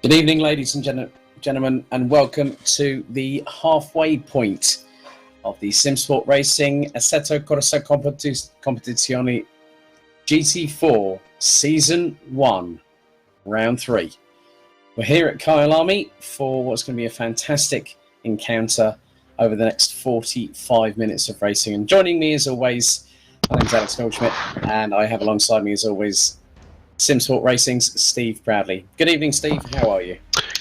Good evening, ladies and gentlemen, and welcome to the halfway point of the Simsport Racing Assetto Corsa Competizione GT4 Season 1, Round 3. We're here at Kyalami for what's going to be a fantastic encounter over the next 45 minutes of racing. And joining me as always, my name's Alex Goldschmidt, and I have alongside me as always Simsport Racing's Steve Bradley. Good evening, Steve. How are you?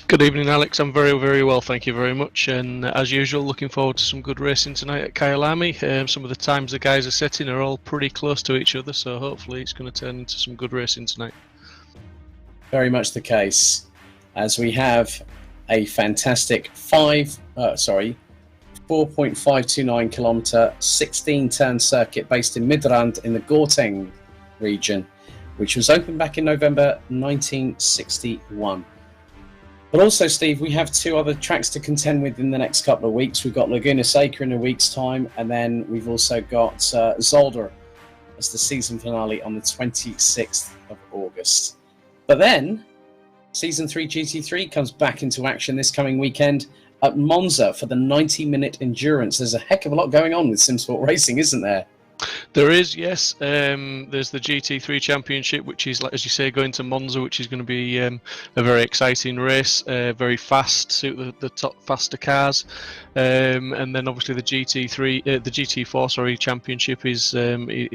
Good evening, Alex. I'm very, very well, thank you very much. And as usual, looking forward to some good racing tonight at Kyalami. Some of the times the guys are setting are all pretty close to each other, so hopefully it's going to turn into some good racing tonight. Very much the case, as we have a fantastic 4.529 kilometre, 16-turn circuit based in Midrand in the Gauteng region, which was opened back in November 1961. But also, Steve, we have two other tracks to contend with in the next couple of weeks. We've got Laguna Seca in a week's time, and then we've also got Zolder as the season finale on the 26th of August. But then, Season 3 GT3 comes back into action this coming weekend at Monza for the 90-minute endurance. There's a heck of a lot going on with Simsport Racing, isn't there? There is, yes. There's the GT3 Championship, which is, like as you say, going to Monza, which is going to be a very exciting race, very fast, suit the top faster cars. And then obviously the GT4 Championship is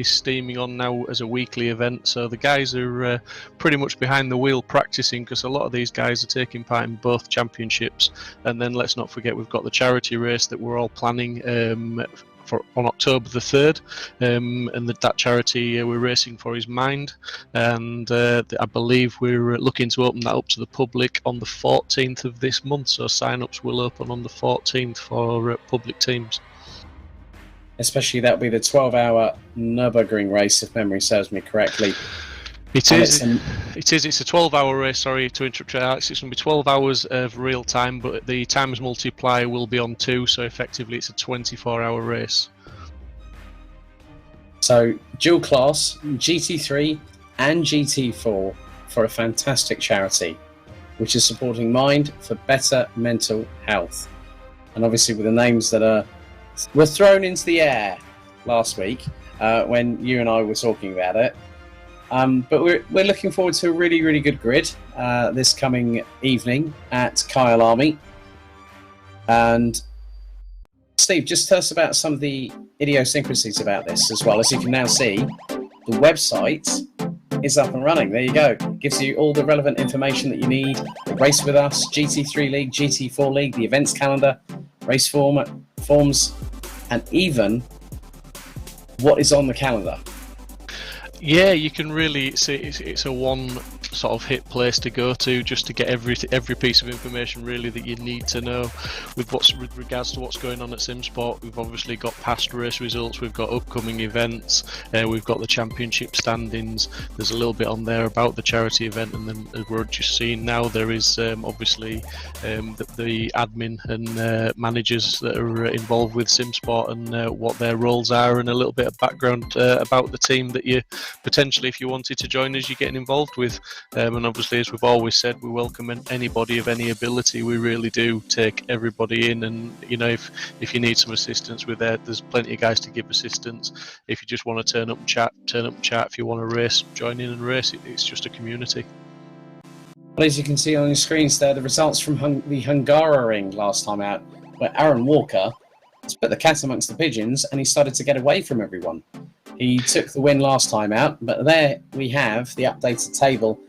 steaming on now as a weekly event. So the guys are pretty much behind the wheel practicing, because a lot of these guys are taking part in both championships. And then let's not forget we've got the charity race that we're all planning on October the 3rd, and that charity we're racing for is Mind, and I believe we're looking to open that up to the public on the 14th of this month, so sign-ups will open on the 14th for public teams. Especially that'll be the 12-hour Nürburgring race, if memory serves me correctly. It is. It's a 12-hour race. Sorry to interrupt you, Alex. It's going to be 12 hours of real time, but the times multiplier will be on 2, so effectively it's a 24-hour race. So dual class, GT3 and GT4 for a fantastic charity, which is supporting Mind for better mental health. And obviously with the names that were thrown into the air last week when you and I were talking about it. But we're looking forward to a really, really good grid this coming evening at Kyalami. And Steve, just tell us about some of the idiosyncrasies about this as well. As you can now see, the website is up and running. There you go. It gives you all the relevant information that you need. Race with us, GT3 League, GT4 League, the events calendar, race forms, and even what is on the calendar. Yeah, you can really see it's a one sort of hit place to go to, just to get every piece of information really that you need to know with regards to what's going on at Simsport. We've obviously got past race results, we've got upcoming events, we've got the championship standings. There's a little bit on there about the charity event, and then as we're just seeing now, there is obviously the admin and managers that are involved with Simsport and what their roles are, and a little bit of background about the team that you potentially, if you wanted to join us, you're getting involved with. And obviously, as we've always said, we welcome anybody of any ability. We really do take everybody in, and you know, if you need some assistance with that, there's plenty of guys to give assistance. If you just want to turn up and chat. If you want to race, join in and race. It's just a community. Well, as you can see on your screens there, the results from the Hungaroring last time out, where Aaron Walker has put the cat amongst the pigeons, and he started to get away from everyone. He took the win last time out, but there we have the updated table.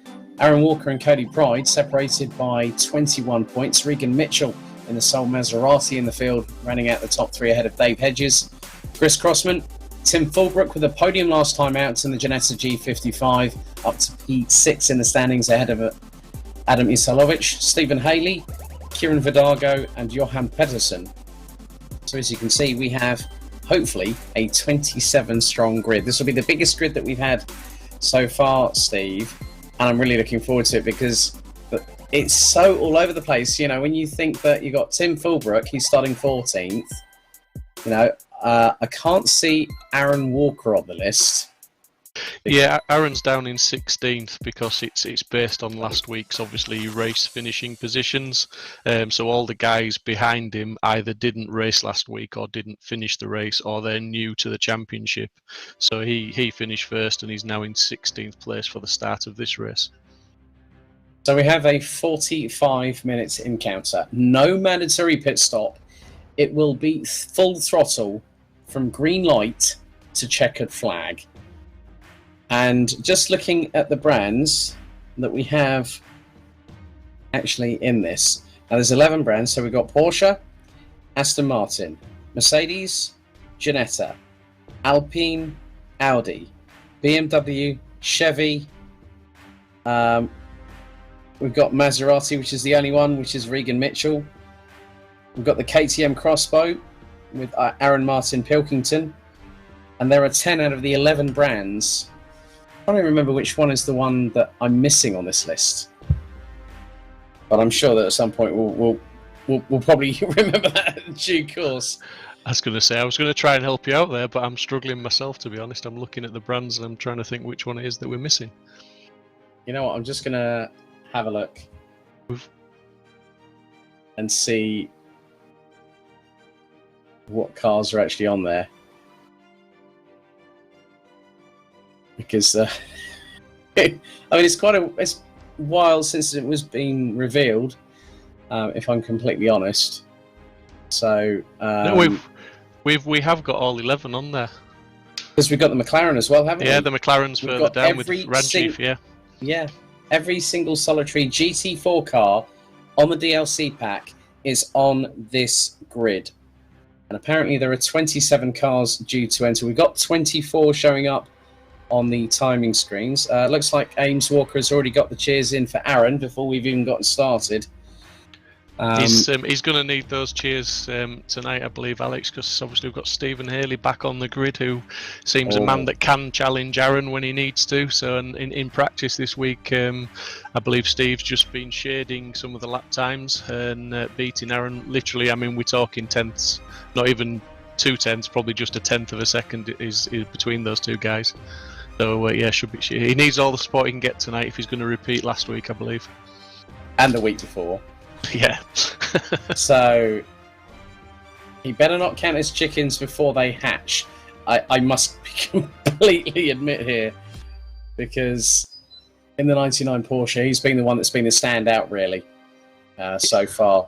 Aaron Walker and Cody Pride separated by 21 points. Regan Mitchell in the sole Maserati in the field, running out the top 3 ahead of Dave Hedges. Chris Crossman, Tim Fulbrook with a podium last time out in the Janetta G55, up to P6 in the standings ahead of Adam Isalovic. Stephen Haley, Kieran Vidago and Johan Pedersen. So as you can see, we have hopefully a 27-strong grid. This will be the biggest grid that we've had so far, Steve, and I'm really looking forward to it because it's so all over the place. You know, when you think that you got Tim Fulbrook, he's starting 14th. You know, I can't see Aaron Walker on the list. Yeah, Aaron's down in 16th because it's based on last week's obviously race finishing positions. So all the guys behind him either didn't race last week or didn't finish the race, or they're new to the championship. So he finished first and he's now in 16th place for the start of this race. So we have a 45-minute encounter. No mandatory pit stop. It will be full throttle from green light to checkered flag. And just looking at the brands that we have actually in this. Now there's 11 brands. So we've got Porsche, Aston Martin, Mercedes, Ginetta, Alpine, Audi, BMW, Chevy. We've got Maserati, which is the only one, which is Regan Mitchell. We've got the KTM Crossbow with Aaron Martin Pilkington. And there are 10 out of the 11 brands. I don't remember which one is the one that I'm missing on this list. But I'm sure that at some point we'll probably remember that in due course. I was going to try and help you out there, but I'm struggling myself, to be honest. I'm looking at the brands and I'm trying to think which one it is that we're missing. You know what? I'm just going to have a look and see what cars are actually on there. Because I mean, it's a while since it was being revealed, if I'm completely honest. So no, we have got all 11 on there. Because we've got the McLaren as well, haven't we? Yeah, the McLaren's further down with Ranjiv, Yeah, every single solitary GT4 car on the DLC pack is on this grid. And apparently there are 27 cars due to enter. We've got 24 showing up on the timing screens. Looks like Ames Walker has already got the cheers in for Aaron before we've even gotten started. He's going to need those cheers tonight, I believe, Alex, because obviously we've got Stephen Haley back on the grid, who seems a man that can challenge Aaron when he needs to. So in practice this week, I believe Steve's just been shading some of the lap times and beating Aaron. Literally, I mean, we're talking tenths, not even 2 tenths, probably just a tenth of a second is between those two guys. So yeah, he needs all the support he can get tonight if he's going to repeat last week, I believe. And the week before. Yeah. So he better not count his chickens before they hatch. I must completely admit here, because in the 99 Porsche, he's been the one that's been the standout really so far.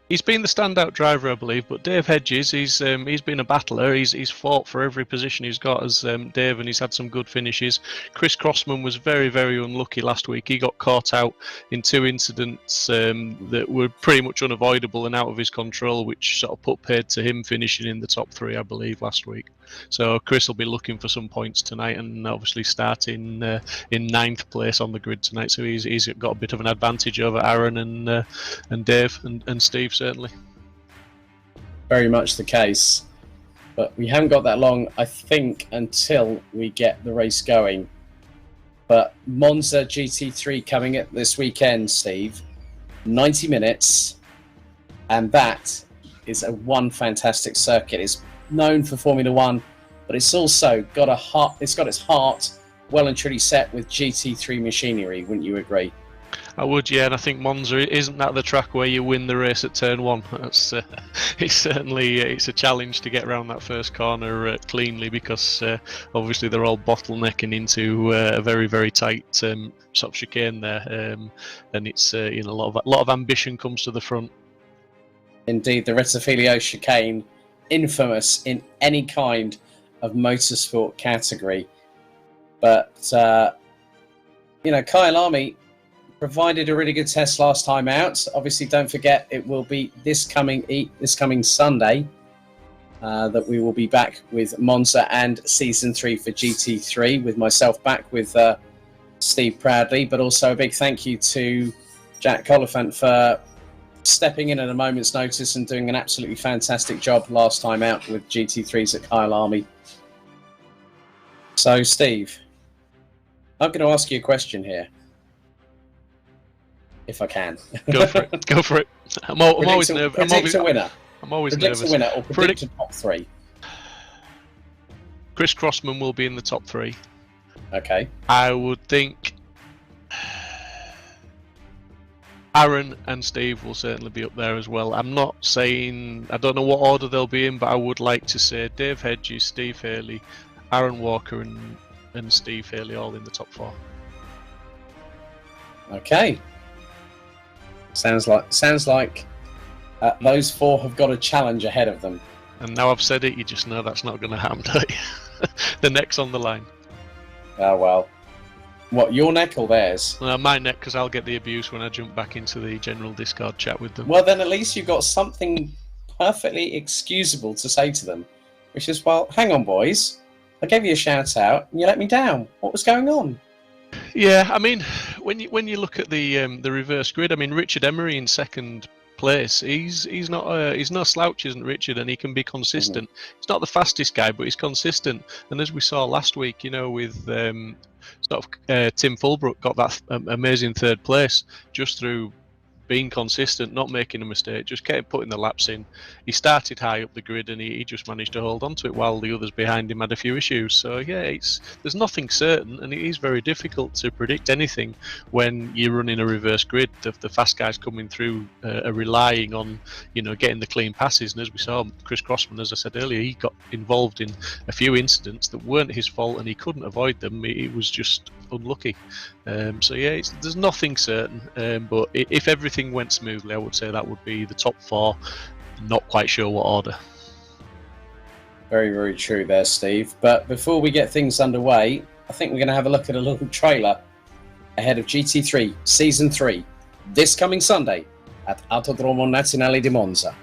He's been the standout driver, I believe, but Dave Hedges, he's been a battler. He's fought for every position he's got as Dave, and he's had some good finishes. Chris Crossman was very, very unlucky last week. He got caught out in 2 incidents that were pretty much unavoidable and out of his control, which sort of put paid to him finishing in the top 3, I believe, last week. So Chris will be looking for some points tonight, and obviously starting in 9th place on the grid tonight. So he's got a bit of an advantage over Aaron and Dave and Steve, certainly. Very much the case. But we haven't got that long, I think, until we get the race going. But Monza GT3 coming up this weekend, Steve. 90 minutes. And that is one fantastic circuit. It's known for Formula One, but it's also got a heart. It's got its heart well and truly set with GT3 machinery. Wouldn't you agree? I would, yeah, and I think Monza, isn't that the track where you win the race at turn 1? That's it's certainly it's a challenge to get around that first corner cleanly, because obviously they're all bottlenecking into a very, very tight sort of chicane there, and it's a lot of ambition comes to the front. Indeed, the Rettifilio chicane, infamous in any kind of motorsport category. But Kyalami provided a really good test last time out. Obviously, don't forget it will be this coming Sunday that we will be back with Monza and Season 3 for GT3, with myself back with Steve Proudley. But also a big thank you to Jack Oliphant for stepping in at a moment's notice and doing an absolutely fantastic job last time out with GT3s at Kyalami. So, Steve, I'm going to ask you a question here, if I can. Go for it. Go for it. I'm always nervous. Predict a winner. I'm always predict nervous. A winner or predict a top 3. Chris Crossman will be in the top 3. Okay. I would think Aaron and Steve will certainly be up there as well. I'm not saying, I don't know what order they'll be in, but I would like to say Dave Hedges, Steve Haley, Aaron Walker, and Steve Haley all in the top 4. Okay. Sounds like those 4 have got a challenge ahead of them. And now I've said it, you just know that's not going to happen, don't you? The neck's on the line. Oh, well. What, your neck or theirs? My neck, because I'll get the abuse when I jump back into the general Discord chat with them. Well, then at least you've got something perfectly excusable to say to them, which is, well, hang on, boys. I gave you a shout out and you let me down. What was going on? Yeah, I mean, when you look at the reverse grid, I mean, Richard Emery in second place, he's no slouch, isn't Richard, and he can be consistent. He's not the fastest guy, but he's consistent. And as we saw last week, you know, with Tim Fulbrook got that amazing third place just through being consistent, not making a mistake, just kept putting the laps in. He started high up the grid and he just managed to hold on to it while the others behind him had a few issues. So yeah, there's nothing certain, and it is very difficult to predict anything when you're running a reverse grid. The fast guys coming through are relying on, you know, getting the clean passes, and as we saw, Chris Crossman, as I said earlier, he got involved in a few incidents that weren't his fault and he couldn't avoid them. It was just unlucky. So yeah, there's nothing certain, but if everything went smoothly, I would say that would be the top 4. Not quite sure what order. Very, very true there, Steve. But before we get things underway, I think we're going to have a look at a little trailer ahead of GT3 Season 3 this coming Sunday at Autodromo Nazionale di Monza.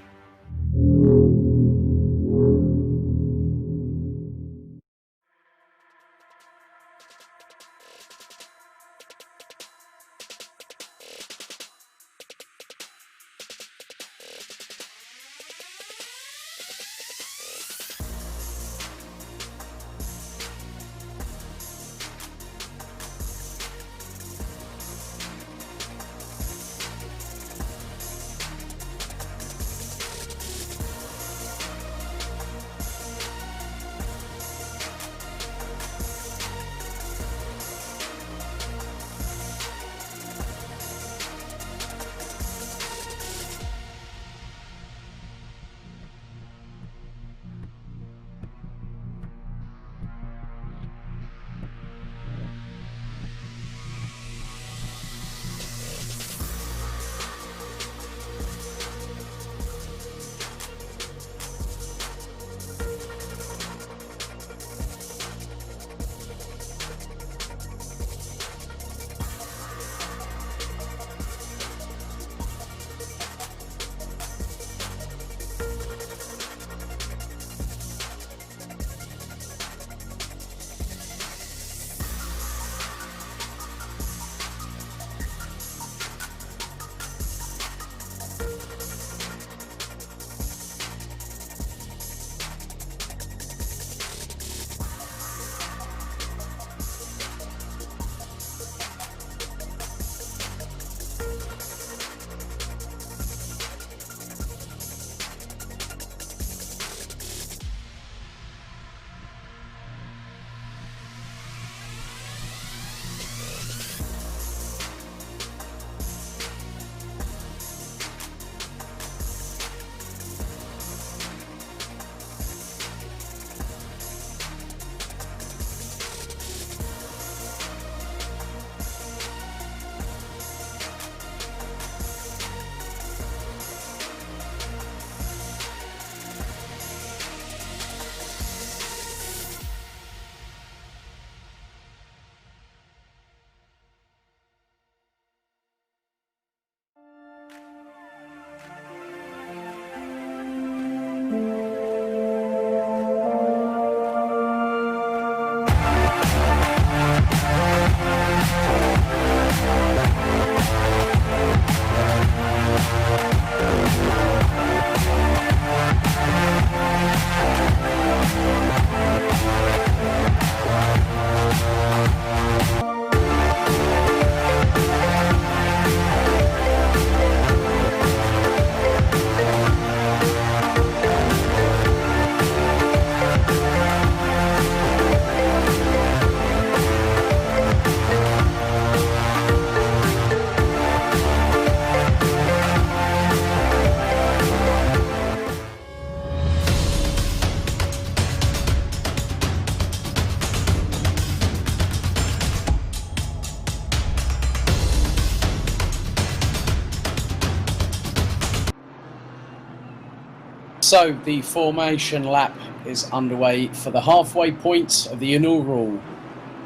So the formation lap is underway for the halfway point of the inaugural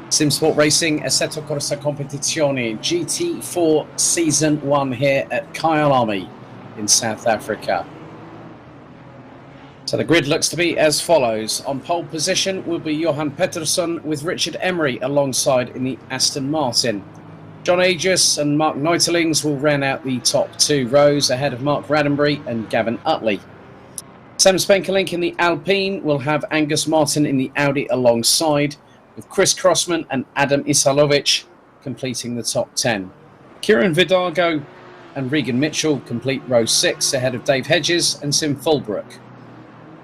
Simsport Racing Assetto Corsa Competizione GT4 Season 1 here at Kyalami in South Africa. So the grid looks to be as follows. On pole position will be Johan Pettersson with Richard Emery alongside in the Aston Martin. John Aegis and Mark Neutelings will round out the top two rows ahead of Mark Raddenberry and Gavin Utley. Sam Spenkelink in the Alpine will have Angus Martin in the Audi alongside, with Chris Crossman and Adam Isalovic completing the top 10. Kieran Vidago and Regan Mitchell complete row 6 ahead of Dave Hedges and Sim Fulbrook.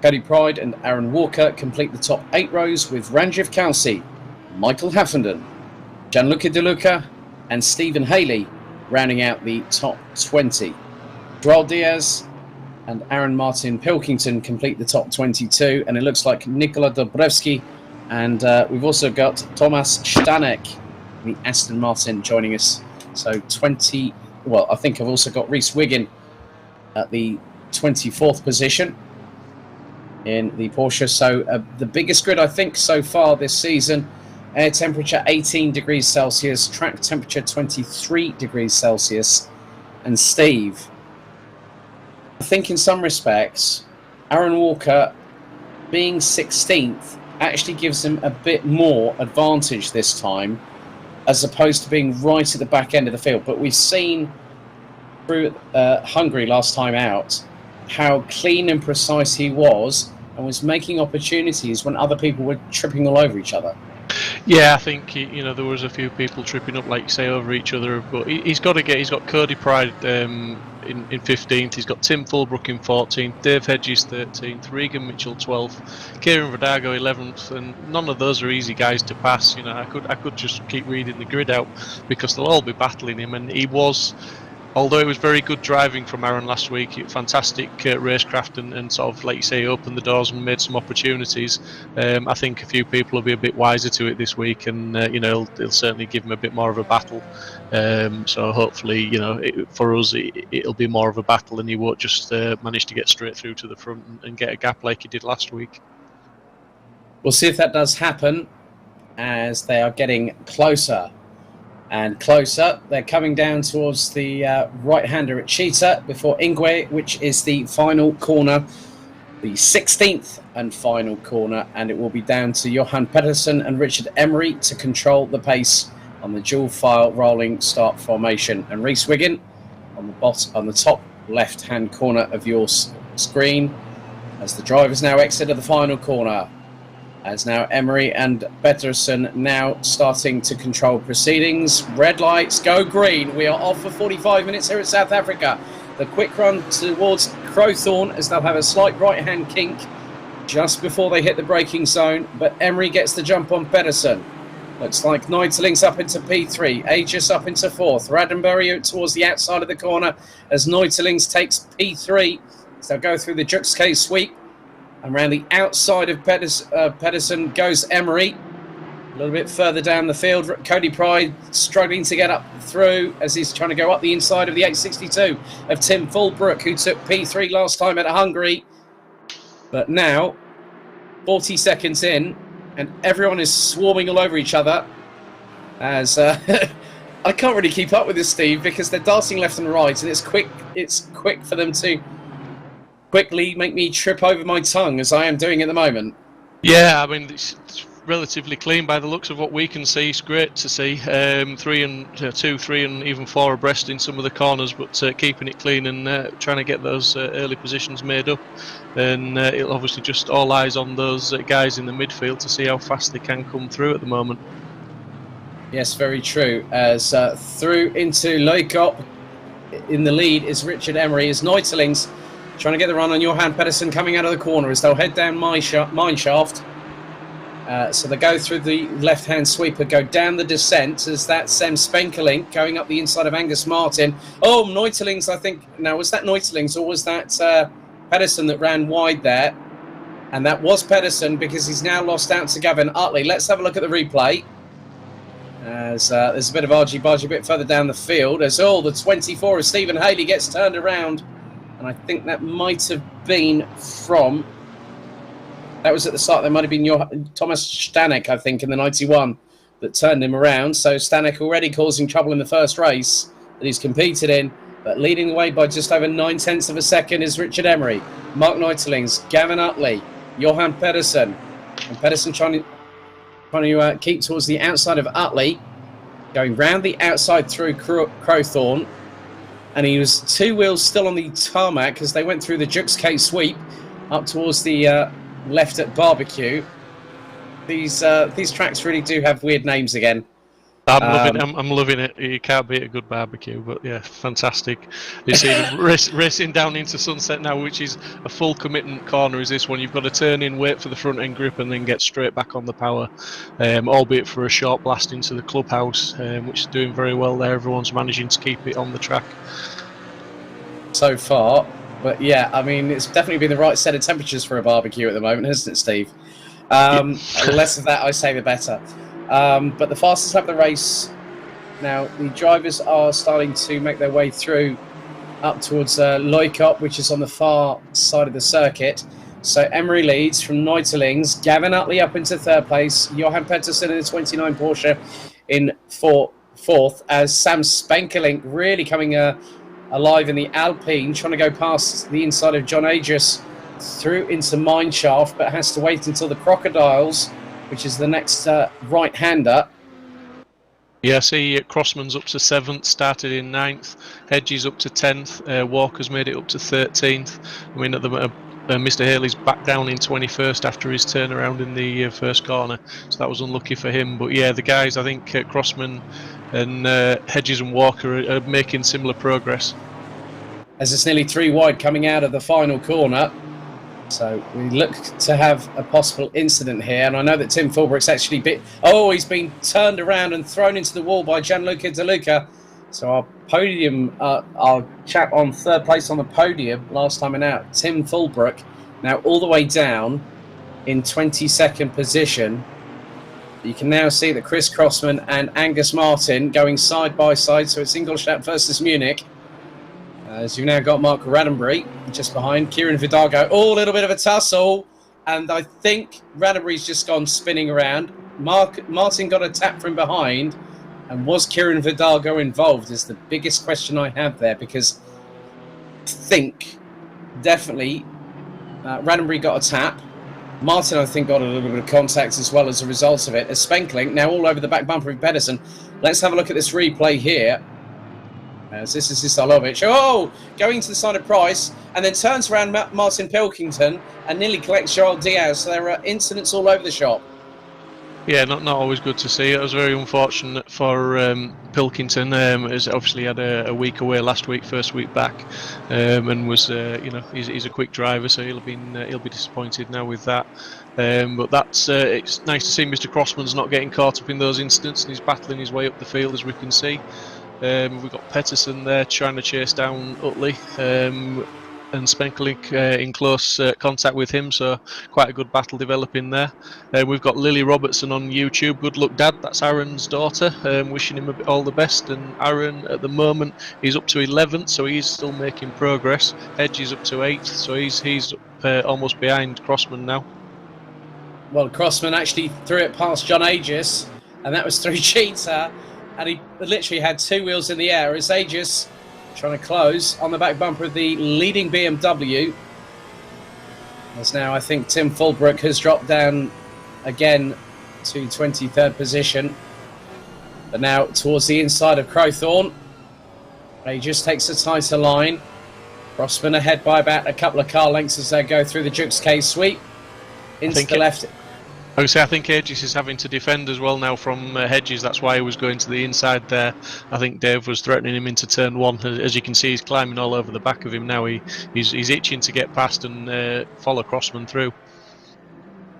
Cody Pride and Aaron Walker complete the top 8 rows with Ranjiv Kalsi, Michael Haffenden, Gianluca De Luca and Stephen Haley rounding out the top 20. Joel Diaz and Aaron Martin Pilkington complete the top 22, and it looks like Nikola Dobrevski and we've also got Thomas Stanek, the Aston Martin, joining us. So 20, well, I think I've also got Reese Wiggin at the 24th position in the Porsche. So the biggest grid, I think, so far this season. Air temperature 18 degrees Celsius, track temperature 23 degrees Celsius. And Steve, I think in some respects, Aaron Walker being 16th actually gives him a bit more advantage this time, as opposed to being right at the back end of the field. But we've seen through Hungary last time out how clean and precise he was and was making opportunities when other people were tripping all over each other. Yeah, I think there was a few people tripping up, like you say, over each other. But he's got Cody Pride in 15th. He's got Tim Fulbrook in 14th, Dave Hedges 13th, Regan Mitchell 12th, Kieran Vidago 11th, and none of those are easy guys to pass. I could just keep reading the grid out because they'll all be battling him, and he was. Although it was very good driving from Aaron last week, fantastic racecraft and sort of, like you say, opened the doors and made some opportunities. I think a few people will be a bit wiser to it this week, and it'll certainly give him a bit more of a battle. So hopefully, for us, it'll be more of a battle, and he won't just manage to get straight through to the front and get a gap like he did last week. We'll see if that does happen as they are getting closer and closer. They're coming down towards the right-hander at Cheetah before Ingwe, which is the final corner, the 16th and final corner, and it will be down to Johan Pettersson and Richard Emery to control the pace on the dual-file rolling start formation. And Reese Wiggin on the top left-hand corner of your screen as the drivers now exit the final corner. As now Emery and Pettersson now starting to control proceedings. Red lights, go green. We are off for 45 minutes here at South Africa. The quick run towards Crowthorne as they'll have a slight right-hand kink just before they hit the braking zone. But Emery gets the jump on Pettersson. Looks like Neutelings up into P3. Aegis up into 4th. Raddenberry towards the outside of the corner as Neutelings takes P3. So they'll go through the Juxcase sweep. And around the outside of Pettersson goes Emery. A little bit further down the field, Cody Pride struggling to get up through as he's trying to go up the inside of the 862 of Tim Fulbrook, who took P3 last time at Hungary. But now, 40 seconds in, and everyone is swarming all over each other. As I can't really keep up with this, Steve, because they're darting left and right, and it's quick for them to quickly make me trip over my tongue, as I am doing at the moment. Yeah, I mean, it's relatively clean by the looks of what we can see. It's great to see 2, 3 and even 4 abreast in some of the corners, but keeping it clean and trying to get those early positions made up. And it'll obviously just all eyes on those guys in the midfield to see how fast they can come through at the moment. Yes, very true. As through into Leukop in the lead is Richard Emery, as Neutelings trying to get the run on Johan Pettersson coming out of the corner as they'll head down mine shaft. So they go through the left-hand sweeper, go down the descent as that's Sam Spenkelink going up the inside of Angus Martin. Oh, Neutelings, I think. Now, was that Neutelings or was that Pettersson that ran wide there? And that was Pettersson because he's now lost out to Gavin Utley. Let's have a look at the replay. As there's a bit of argy-bargy a bit further down the field as the 24 of Stephen Haley gets turned around. And I think that might have been from... That was at the start. There might have been Thomas Stanek, I think, in the 91 that turned him around. So Stanek already causing trouble in the first race that he's competed in. But leading the way by just over 9/10 of a second is Richard Emery, Mark Neutelings, Gavin Utley, Johan Pedersen. And Pedersen trying to keep towards the outside of Utley, going round the outside through Crowthorne. And he was two wheels still on the tarmac as they went through the Jukes K sweep up towards the left at Barbecue. These tracks really do have weird names again. I'm loving it. You can't beat a good barbecue, but yeah, fantastic. You see racing down into Sunset now, which is a full commitment corner. Is this one? You've got to turn in, wait for the front end grip, and then get straight back on the power. Albeit for a short blast into the clubhouse, which is doing very well there. Everyone's managing to keep it on the track so far. But yeah, I mean, it's definitely been the right set of temperatures for a barbecue at the moment, hasn't it, Steve? Less of that, I say, the better. But the fastest lap of the race now, the drivers are starting to make their way through up towards Loikop, which is on the far side of the circuit. So Emery leads from Neutelings, Gavin Utley up into third place, Johan Pettersson in the 29 Porsche in fourth, as Sam Spenkelink really coming alive in the Alpine, trying to go past the inside of John Aegis through into Mineshaft, but has to wait until the Crocodiles, which is the next right-hander. Yeah, see, Crossman's up to 7th, started in 9th, Hedges up to 10th, Walker's made it up to 13th. I mean, at the Mr. Haley's back down in 21st after his turnaround in the first corner, so that was unlucky for him. But yeah, the guys, I think Crossman and Hedges and Walker are making similar progress. As it's nearly 3 wide coming out of the final corner. So we look to have a possible incident here, and I know that Tim Fulbrook's actually he's been turned around and thrown into the wall by Gianluca De Luca. So our podium, our chap on third place on the podium last time out, Tim Fulbrook, now all the way down in 22nd position. You can now see that Chris Crossman and Angus Martin going side by side, so it's Ingolstadt versus Munich. As you've now got Mark Roddenberry just behind, Kieran Vidago. Oh, a little bit of a tussle. And I think Roddenberry's just gone spinning around. Martin got a tap from behind. And was Kieran Vidago involved is the biggest question I have there, because I think definitely Roddenberry got a tap. Martin, I think, got a little bit of contact as well as a result of it. As Spenkelink now all over the back bumper of Pedersen. Let's have a look at this replay here. As this is Isalovic. Oh, going to the side of Price, and then turns around Martin Pilkington and nearly collects Gerald Diaz. So there are incidents all over the shop. Yeah, not always good to see. It was very unfortunate for Pilkington, as obviously had a week away last week, first week back, and was he's a quick driver, so he'll be disappointed now with that. But that's it's nice to see Mr. Crossman's not getting caught up in those incidents, and he's battling his way up the field, as we can see. We've got Pettersson there trying to chase down Utley, and Spenkelink in close contact with him, so quite a good battle developing there. We've got Lily Robertson on YouTube. Good luck, Dad. That's Aaron's daughter. Wishing him all the best. And Aaron, at the moment, he's up to 11th, so he's still making progress. Hedges up to 8th, so he's almost behind Crossman now. Well, Crossman actually threw it past John Aegis, and that was through Cheetah. And he literally had 2 wheels in the air as Aegis trying to close on the back bumper of the leading BMW. As now I think Tim Fulbrook has dropped down again to 23rd position. But now towards the inside of Crowthorne. Aegis takes a tighter line. Crossman ahead by about a couple of car lengths as they go through the Jukes K sweep. Into the left. I think Aegis is having to defend as well now from Hedges. That's why he was going to the inside there. I think Dave was threatening him into turn 1. As you can see, he's climbing all over the back of him now. He's itching to get past and follow Crossman through.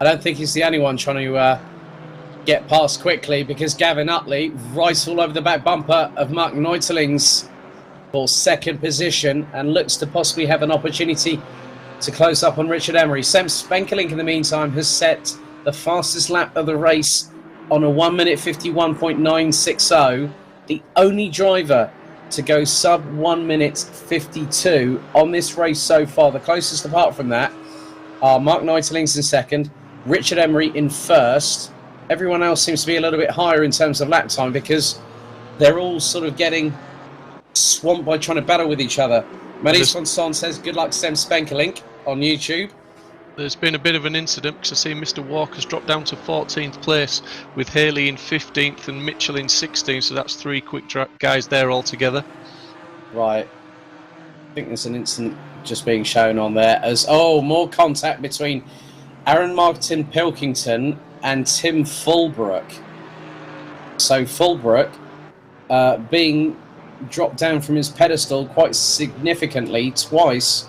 I don't think he's the only one trying to get past quickly, because Gavin Utley right all over the back bumper of Mark Neutelings for 2nd position and looks to possibly have an opportunity to close up on Richard Emery. Sam Spenkelink, in the meantime, has set the fastest lap of the race on a 1 minute 51.960. The only driver to go sub 1 minute 52 on this race so far. The closest apart from that are Mark Neutelings in second, Richard Emery in first. Everyone else seems to be a little bit higher in terms of lap time because they're all sort of getting swamped by trying to battle with each other. Maurice Fonson says, good luck, Sem Spenkelink on YouTube. There's been a bit of an incident because I see Mr. Walker's dropped down to 14th place with Haley in 15th and Mitchell in 16th, so that's 3 quick guys there altogether. Right. I think there's an incident just being shown on there as, more contact between Aaron Martin Pilkington and Tim Fulbrook. So Fulbrook being dropped down from his pedestal quite significantly twice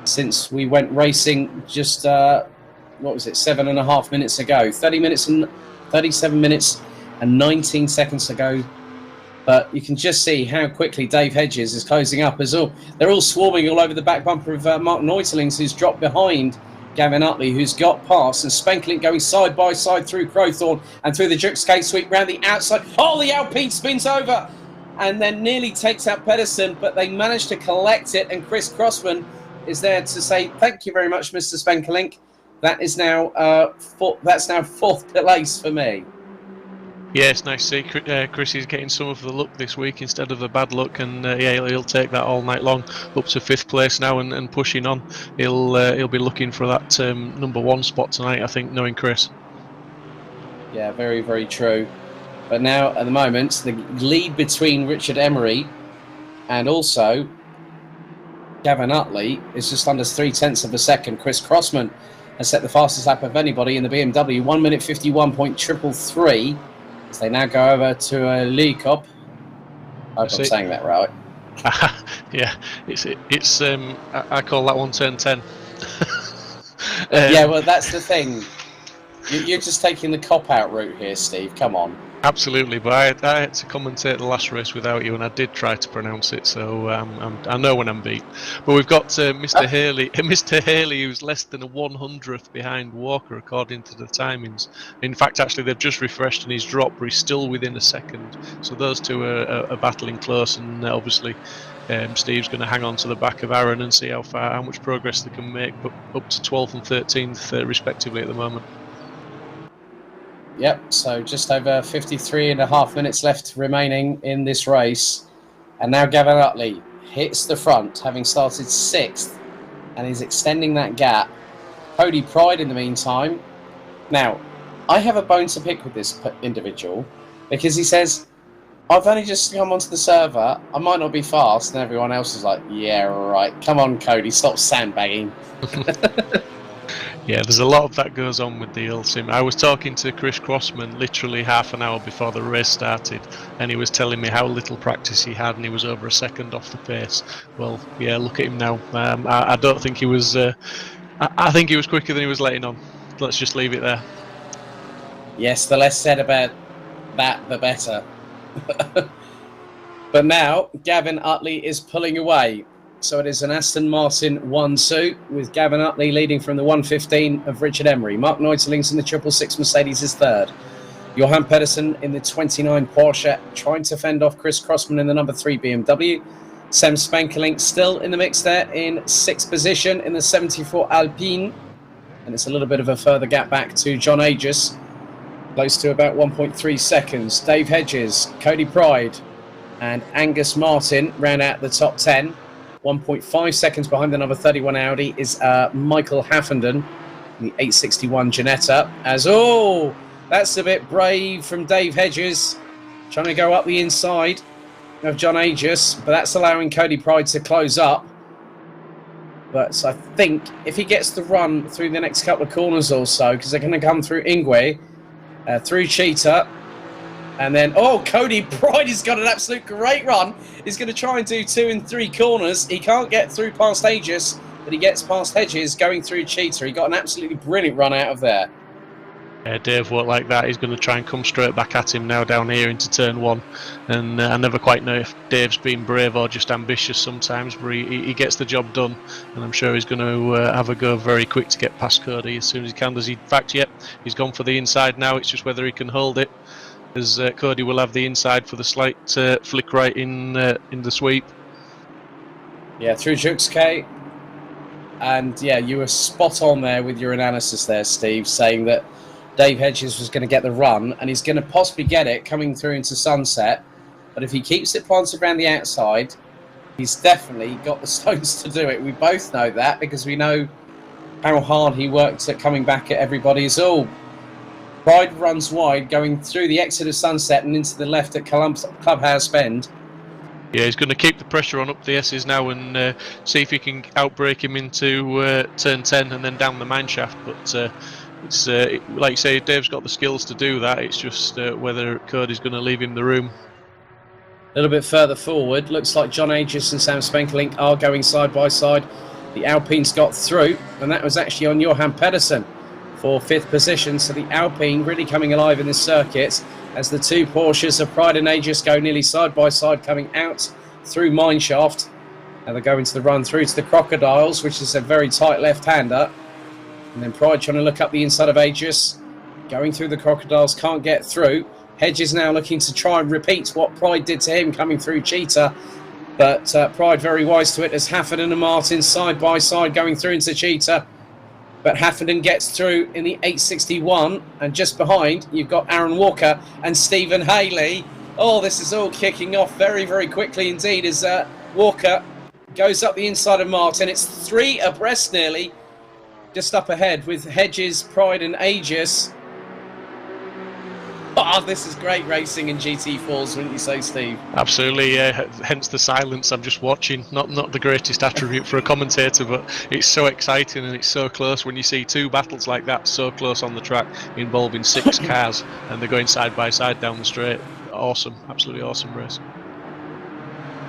since we went racing just 7.5 minutes ago, 37 minutes and 19 seconds ago. But you can just see how quickly Dave Hedges is closing up as well. They're all swarming all over the back bumper of Mark Neutelings, who's dropped behind Gavin Utley, who's got past, and Spenkelink going side by side through Crowthorne and through the Jukes K sweep round the outside. The Alpine spins over and then nearly takes out Pedersen, but they managed to collect it, and Chris Crossman is there to say thank you very much, Mr. Spenkelink. That is now fourth place for me. Yeah, it's nice to see Chris is getting some of the luck this week instead of the bad luck, and he'll take that all night long up to 5th place now and pushing on. He'll be looking for that number 1 spot tonight, I think, knowing Chris. Yeah, very, very true. But now, at the moment, the lead between Richard Emery and also Gavin Utley is just under 0.3 of a second. Chris Crossman has set the fastest lap of anybody in the BMW, 1 minute 51.333. As they now go over to Leekop. I hope I'm saying that right. Yeah, it's I call that one turn 10. Yeah, well, that's the thing. You're just taking the cop-out route here, Steve. Come on. Absolutely, but I had to commentate the last race without you, and I did try to pronounce it, so I know when I'm beat. But we've got Mr. Haley, who's less than a 100th behind Walker according to the timings. In fact, actually, they've just refreshed and he's dropped, but he's still within a second. So those two are battling close, and obviously Steve's going to hang on to the back of Aaron and see how much progress they can make, but up to 12th and 13th respectively at the moment. Yep, so just over 53.5 minutes left remaining in this race. And now Gavin Utley hits the front, having started 6th, and is extending that gap. Cody Pride in the meantime. Now, I have a bone to pick with this individual, because he says, I've only just come onto the server, I might not be fast, and everyone else is like, yeah, right, come on, Cody, stop sandbagging. Yeah, there's a lot of that goes on with the old sim. I was talking to Chris Crossman literally half an hour before the race started, and he was telling me how little practice he had, and he was over a second off the pace. Well, yeah, look at him now. I don't think he was... I think he was quicker than he was letting on. Let's just leave it there. Yes, the less said about that, the better. But now, Gavin Utley is pulling away. So it is an Aston Martin 1-2 with Gavin Utley leading from the 115 of Richard Emery. Mark Neutelings in the 666 Mercedes is third. Johan Pedersen in the 29 Porsche trying to fend off Chris Crossman in the number 3 BMW. Sem Spenkelink still in the mix there in 6th position in the 74 Alpine. And it's a little bit of a further gap back to John Aegis, close to about 1.3 seconds. Dave Hedges, Cody Pride and Angus Martin round out the top 10. 1.5 seconds behind the number 31 Audi is Michael Haffenden, the 861 Ginetta. That's a bit brave from Dave Hedges, trying to go up the inside of John Aegis, but that's allowing Cody Pride to close up. But I think if he gets the run through the next couple of corners or so, because they're going to come through Ingwe, through Cheetah, and then, Cody Pride has got an absolute great run. He's going to try and do 2 and 3 corners. He can't get through past Aegis, but he gets past Hedges going through Cheetah. He got an absolutely brilliant run out of there. Yeah, Dave won't like that. He's going to try and come straight back at him now down here into turn 1. And I never quite know if Dave's been brave or just ambitious sometimes, but he gets the job done. And I'm sure he's going to have a go very quick to get past Cody as soon as he can. In fact, he's gone for the inside now. It's just whether he can hold it. as Cody will have the inside for the slight flick right in the sweep. Yeah, through Juxkay. And yeah, you were spot on there with your analysis there, Steve, saying that Dave Hedges was going to get the run, and he's going to possibly get it coming through into Sunset. But if he keeps it planted around the outside, he's definitely got the stones to do it. We both know that because we know how hard he worked at coming back at everybody. It's all Pride runs wide, going through the exit of Sunset and into the left at Clubhouse Bend. Yeah, he's going to keep the pressure on up the S's now and see if he can outbrake him into turn 10 and then down the mine shaft. But it's like you say, Dave's got the skills to do that. It's just whether Cody's going to leave him the room. A little bit further forward, looks like John Aegis and Sam Spenkelink are going side by side. The Alpines got through, and that was actually on Johan Pedersen for 5th position. So the Alpine really coming alive in this circuit as the two Porsches of Pride and Aegis go nearly side by side coming out through Mineshaft. Now they're going to the run through to the Crocodiles, which is a very tight left-hander. And then Pride trying to look up the inside of Aegis. Going through the Crocodiles, can't get through. Hedges now looking to try and repeat what Pride did to him coming through Cheetah. But Pride very wise to it as Hafferden and Martin side by side going through into Cheetah. But Hafferden gets through in the 861, and just behind you've got Aaron Walker and Stephen Haley. Oh, this is all kicking off very, very quickly indeed as Walker goes up the inside of Martin. It's 3 abreast nearly, just up ahead with Hedges, Pride and Aegis. Oh, this is great racing in GT4s, wouldn't you say, Steve? Absolutely, yeah. Hence the silence. I'm just watching. Not the greatest attribute for a commentator, but it's so exciting and it's so close when you see two battles like that so close on the track involving 6 cars and they're going side by side down the straight. Awesome, absolutely awesome race.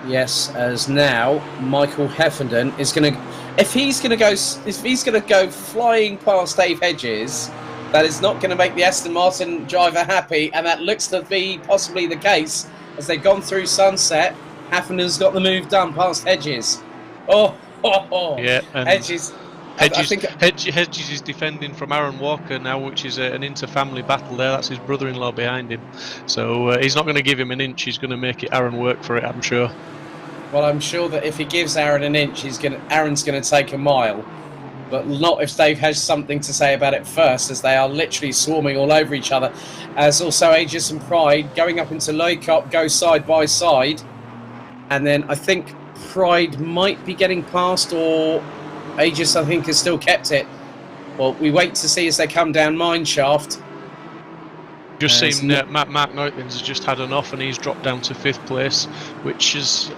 Yes, as now Michael Heffenden is going to, if he's going to go flying past Dave Hedges, that is not going to make the Aston Martin driver happy, and that looks to be possibly the case as they've gone through Sunset. Heffenden's got the move done past Hedges. Yeah, Hedges. Hedges is defending from Aaron Walker now, which is an inter-family battle there. That's his brother-in-law behind him. So he's not going to give him an inch. He's going to make it Aaron work for it, I'm sure. Well, I'm sure that if he gives Aaron an inch, Aaron's going to take a mile. But not if Dave has something to say about it first, as they are literally swarming all over each other. As also Aegis and Pride going up into Loikop go side by side. And then I think Pride might be getting past, or Aegis, I think, has still kept it. Well, we wait to see as they come down Mineshaft. Just seen Mark Neutlins has just had an off and he's dropped down to 5th place, which is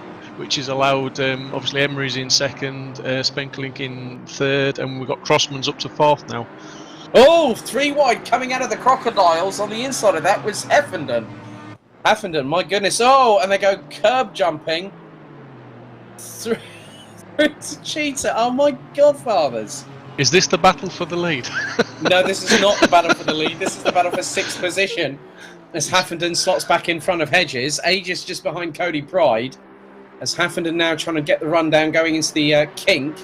allowed, obviously Emery's in 2nd, Spenkelink in 3rd, and we've got Crossman's up to 4th now. Oh, 3 wide coming out of the Crocodiles. On the inside of that was Heffenden. My goodness. Oh, and they go curb jumping through to Cheetah. Oh, my godfathers. Is this the battle for the lead? No, this is not the battle for the lead. This is the battle for 6th position. As Heffenden slots back in front of Hedges. Aegis just behind Cody Pride. As Heffenden now trying to get the rundown going into the kink.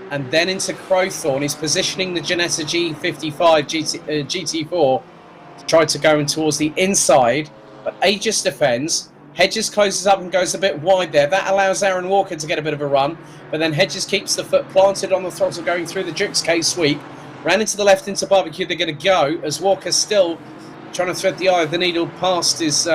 And then into Crowthorne. He's positioning the Ginetta G55 GT4 to try to go in towards the inside. But Aegis defends. Hedges closes up and goes a bit wide there. That allows Aaron Walker to get a bit of a run. But then Hedges keeps the foot planted on the throttle going through the Jukes K sweep. Ran into the left into Barbecue. They're going to go as Walker's still trying to thread the eye of the needle past his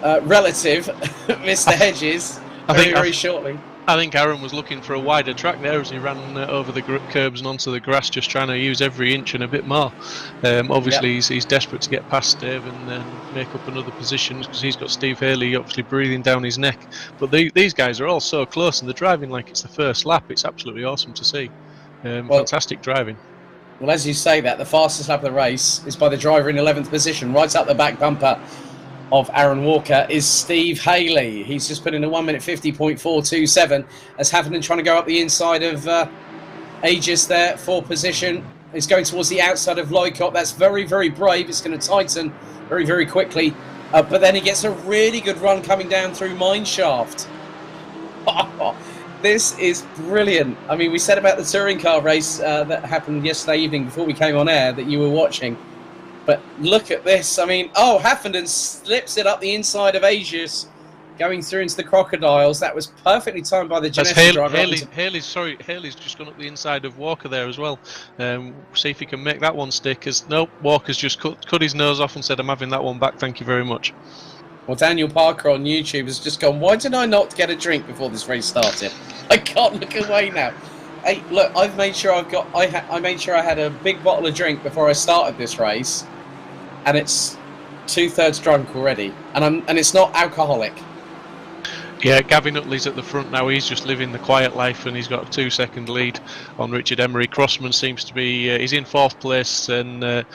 relative, Mr. Hedges, very shortly. I think Aaron was looking for a wider track there as he ran over the curbs and onto the grass, just trying to use every inch and a bit more. Obviously, he's desperate to get past Dave and make up another position because he's got Steve Haley obviously breathing down his neck. But these guys are all so close and they're driving like it's the first lap. It's absolutely awesome to see. Fantastic driving. Well, as you say that, the fastest lap of the race is by the driver in 11th position, right up the back bumper of Aaron Walker is Steve Haley. He's just put in a 1 minute 50.427 as Heffenden trying to go up the inside of Aegis there for position. He's going towards the outside of Loikop. That's very, very brave. It's going to tighten very, very quickly. But then he gets a really good run coming down through Mineshaft. This is brilliant. I mean, we said about the touring car race that happened yesterday evening before we came on air that you were watching. But look at this. I mean, oh, Haffenden slips it up the inside of Asius, going through into the Crocodiles. That was perfectly timed by the Genesis driver. Haley's just gone up the inside of Walker there as well. See if he can make that one stick. As nope, Walker's just cut his nose off and said, "I'm having that one back. Thank you very much." Well, Daniel Parker on YouTube has just gone, why did I not get a drink before this race started? I can't look away now. Hey, look, I've made sure I made sure I had a big bottle of drink before I started this race, and it's 2/3 drunk already, and it's not alcoholic. Yeah, Gavin Utley's at the front now. He's just living the quiet life, and he's got a 2-second lead on Richard Emery. Crossman seems to be he's in 4th place, and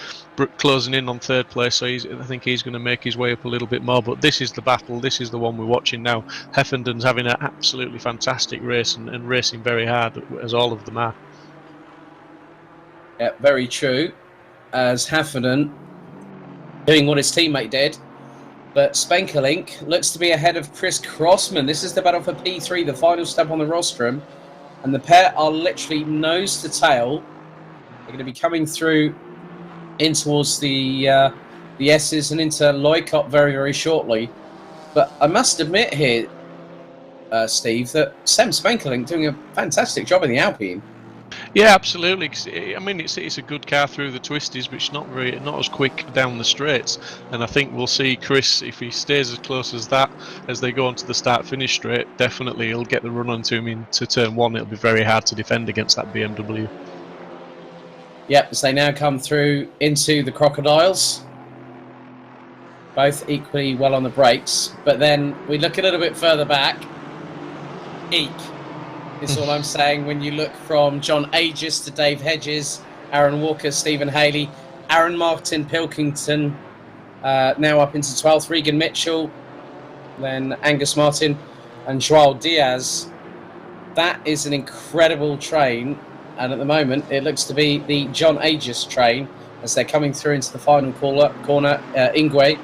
closing in on 3rd place. So I think he's going to make his way up a little bit more. But this is the battle. This is the one we're watching now. Heffenden's having an absolutely fantastic race and racing very hard, as all of them are. Yeah, very true. As Heffenden doing what his teammate did. But Spenkelink looks to be ahead of Chris Crossman. This is the battle for P3, the final step on the rostrum. And the pair are literally nose to tail. They're going to be coming through in towards the S's and into Loikop very, very shortly. But I must admit here, Steve, that Sam Spenkelink doing a fantastic job in the Alpine. Yeah, absolutely. I mean, it's a good car through the twisties, but it's not as quick down the straights. And I think we'll see Chris, if he stays as close as that as they go onto the start-finish straight, definitely he'll get the run onto him into turn 1. It'll be very hard to defend against that BMW. Yep, as they now come through into the Crocodiles. Both equally well on the brakes. But then we look a little bit further back. Eek. Is all I'm saying when you look from John Aegis to Dave Hedges, Aaron Walker, Stephen Haley, Aaron Martin Pilkington, now up into 12th, Regan Mitchell, then Angus Martin and Joao Diaz. That is an incredible train, and at the moment it looks to be the John Aegis train as they're coming through into the final corner. Ingwe,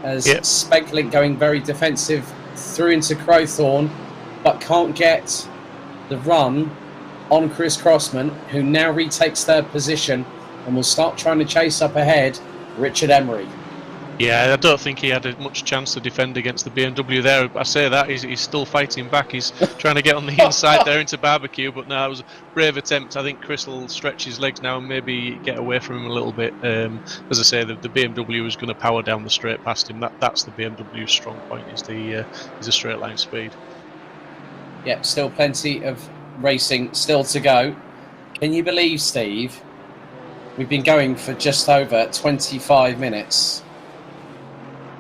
as Spenkelink going very defensive through into Crowthorne, but can't get the run on Chris Crossman, who now retakes 3rd position and will start trying to chase up ahead Richard Emery. Yeah, I don't think he had much chance to defend against the BMW there. I say that, he's still fighting back. He's trying to get on the inside there into Barbecue, but no, it was a brave attempt. I think Chris will stretch his legs now and maybe get away from him a little bit. As I say, the BMW is going to power down the straight past him. That's the BMW's strong point, is the straight line speed. Yep, still plenty of racing still to go. Can you believe, Steve, we've been going for just over 25 minutes.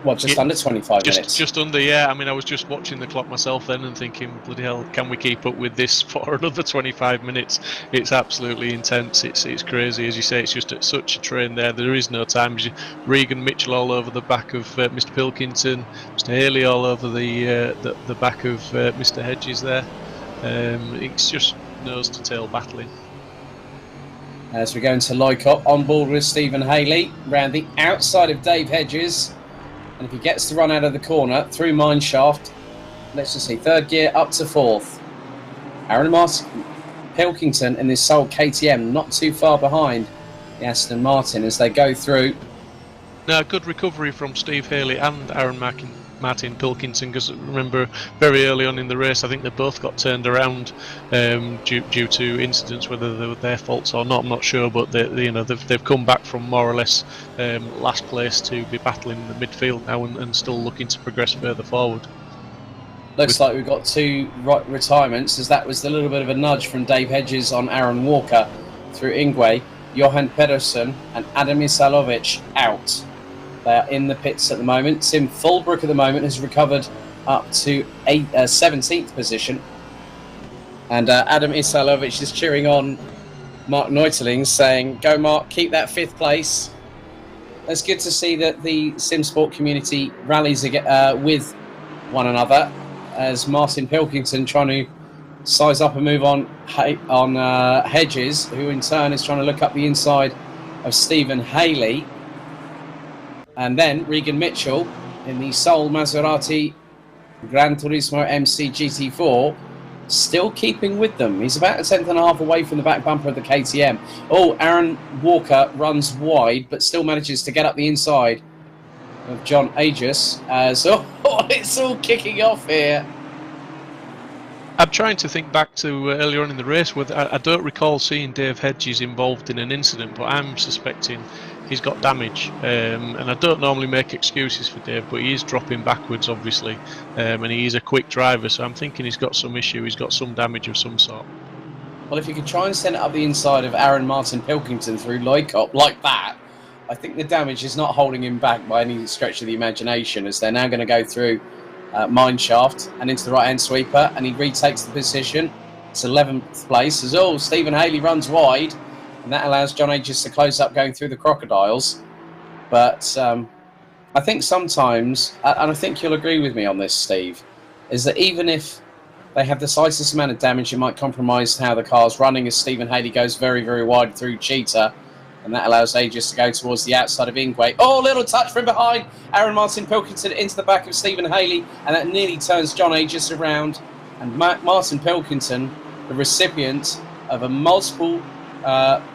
Well, just under 25 minutes. Just under, yeah. I mean, I was just watching the clock myself then and thinking, bloody hell, can we keep up with this for another 25 minutes? It's absolutely intense. It's crazy. As you say, it's just such a train there. There is no time. Regan Mitchell all over the back of Mr. Pilkington, Mr. Haley all over the back of Mr. Hedges there. It's just nose to tail battling. As we go into Loikop, on board with Stephen Haley, round the outside of Dave Hedges. And if he gets the run out of the corner through Mineshaft, let's just see, 3rd gear up to 4th. Aaron Martin Pilkington in this sole KTM, not too far behind the Aston Martin as they go through. Now, good recovery from Steve Haley and Aaron Martin Pilkington, because remember, very early on in the race, I think they both got turned around due to incidents, whether they were their faults or not, I'm not sure, but they've come back from more or less last place to be battling in the midfield now and still looking to progress further forward. Looks like we've got 2 retirements, as that was a little bit of a nudge from Dave Hedges on Aaron Walker through Ingwe. Johan Pedersen and Adam Isalovic out. They are in the pits at the moment. Tim Fulbrook at the moment has recovered up to 17th position. And Adam Isalovic is cheering on Mark Neuterling, saying, go Mark, keep that 5th place. It's good to see that the Simsport community rallies with one another, as Martin Pilkington trying to size up and move on Hedges, who in turn is trying to look up the inside of Stephen Haley. And then Regan Mitchell in the Soul Maserati Gran Turismo MC GT4 still keeping with them. He's about a tenth and a half away from the back bumper of the KTM. Oh, Aaron Walker runs wide, but still manages to get up the inside of John Aegis as it's all kicking off here. I'm trying to think back to earlier on in the race. I don't recall seeing Dave Hedges involved in an incident, but I'm suspecting he's got damage. And I don't normally make excuses for Dave, but he is dropping backwards, obviously, and he is a quick driver, so I'm thinking he's got some issue. He's got some damage of some sort. Well, if you could try and send it up the inside of Aaron Martin Pilkington through Loicop like that, I think the damage is not holding him back by any stretch of the imagination, as they're now going to go through Mineshaft and into the right-hand sweeper, and he retakes the position. It's 11th place as Stephen Haley runs wide, and that allows John Aegis to close up going through the crocodiles. But I think sometimes, and I think you'll agree with me on this, Steve, is that even if they have the slightest amount of damage, it might compromise how the car's running, as Stephen Haley goes very, very wide through Cheetah. And that allows Aegis to go towards the outside of Ingwe. Oh, little touch from behind. Aaron Martin Pilkington into the back of Stephen Haley. And that nearly turns John Aegis around. And Martin Pilkington, the recipient of a multiple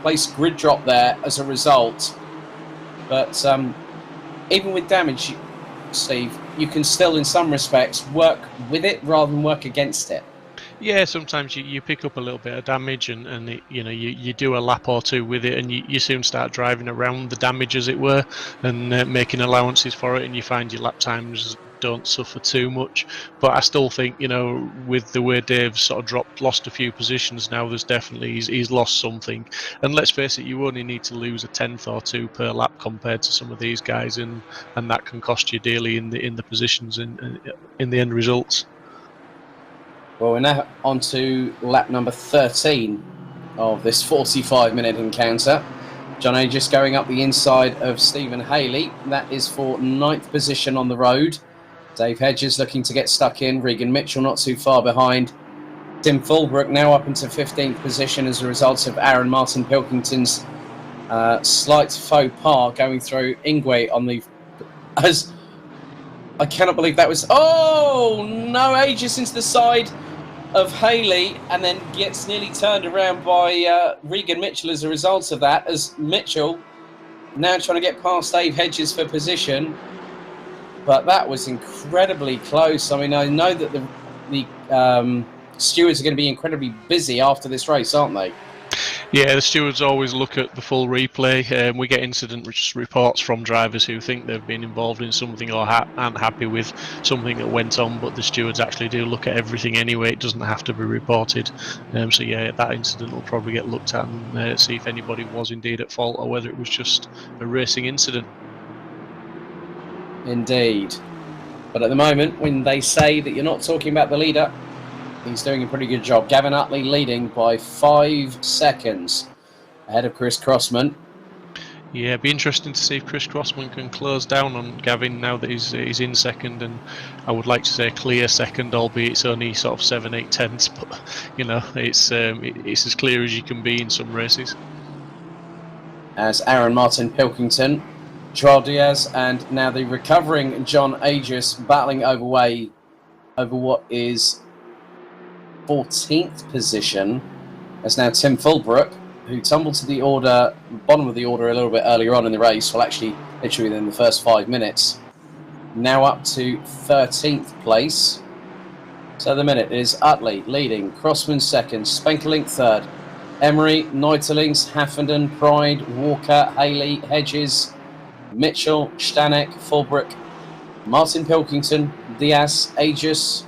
place grid drop there as a result. But even with damage, Steve, you can still, in some respects, work with it rather than work against it. Yeah, sometimes you pick up a little bit of damage and you do a lap or two with it, and you soon start driving around the damage, as it were, and making allowances for it, and you find your lap times don't suffer too much. But I still think, with the way Dave's sort of lost a few positions now, there's definitely he's lost something. And let's face it, you only need to lose a tenth or two per lap compared to some of these guys, and that can cost you dearly in the positions in the end results. Well, we're now on to lap number 13 of this 45-minute encounter. John Aegis going up the inside of Stephen Haley. That is for 9th position on the road. Dave Hedges looking to get stuck in. Regan Mitchell not too far behind. Tim Fulbrook now up into 15th position as a result of Aaron Martin Pilkington's slight faux pas going through Ingwe on the... I cannot believe that was... Oh, no, Aegis into the side of Haley, and then gets nearly turned around by Regan Mitchell as a result of that, as Mitchell now trying to get past Dave Hedges for position. But that was incredibly close. I mean, I know that the stewards are going to be incredibly busy after this race, aren't they? Yeah, the stewards always look at the full replay. We get incident reports from drivers who think they've been involved in something or aren't happy with something that went on, but the stewards actually do look at everything anyway. It doesn't have to be reported. So yeah, that incident will probably get looked at and see if anybody was indeed at fault or whether it was just a racing incident. Indeed. But at the moment, when they say that you're not talking about the leader, he's doing a pretty good job. Gavin Utley leading by 5 seconds ahead of Chris Crossman. Yeah, it'd be interesting to see if Chris Crossman can close down on Gavin now that he's in second, and I would like to say clear second, albeit it's only sort of 7-8 tenths, but it's as clear as you can be in some races. As Aaron Martin Pilkington, Joel Diaz, and now the recovering John Aegis battling over what is 14th position, as now Tim Fulbrook, who tumbled to the bottom of the order a little bit earlier on in the race, well actually literally within the first 5 minutes, now up to 13th place. So the minute is Utley leading, Crossman second, Spenkelink third, Emery, Neuterlings, Haffenden, Pride, Walker, Haley, Hedges, Mitchell, Stanek, Fulbrook, Martin Pilkington, Diaz, Aegis.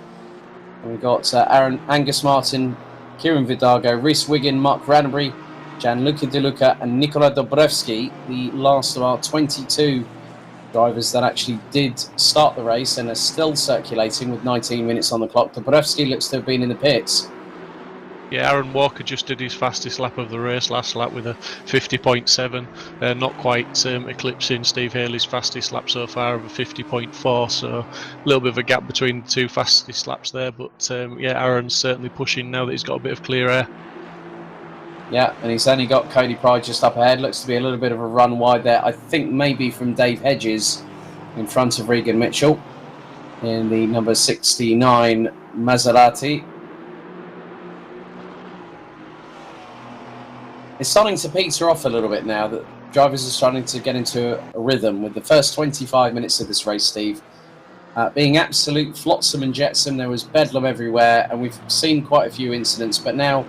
We've got Angus Martin, Kieran Vidago, Rhys Wiggin, Mark Ranbury, Gianluca De Luca and Nikola Dobrevski, the last of our 22 drivers that actually did start the race and are still circulating with 19 minutes on the clock. Dobrevski looks to have been in the pits. Yeah, Aaron Walker just did his fastest lap of the race last lap with a 50.7, not quite eclipsing Steve Haley's fastest lap so far of a 50.4, so a little bit of a gap between the two fastest laps there, but yeah, Aaron's certainly pushing now that he's got a bit of clear air. Yeah, and he's only got Cody Pride just up ahead. Looks to be a little bit of a run wide there, I think maybe from Dave Hedges in front of Regan Mitchell in the number 69 Maserati. It's starting to peter off a little bit now that drivers are starting to get into a rhythm with the first 25 minutes of this race, Steve. Being absolute flotsam and jetsam, there was bedlam everywhere, and we've seen quite a few incidents, but now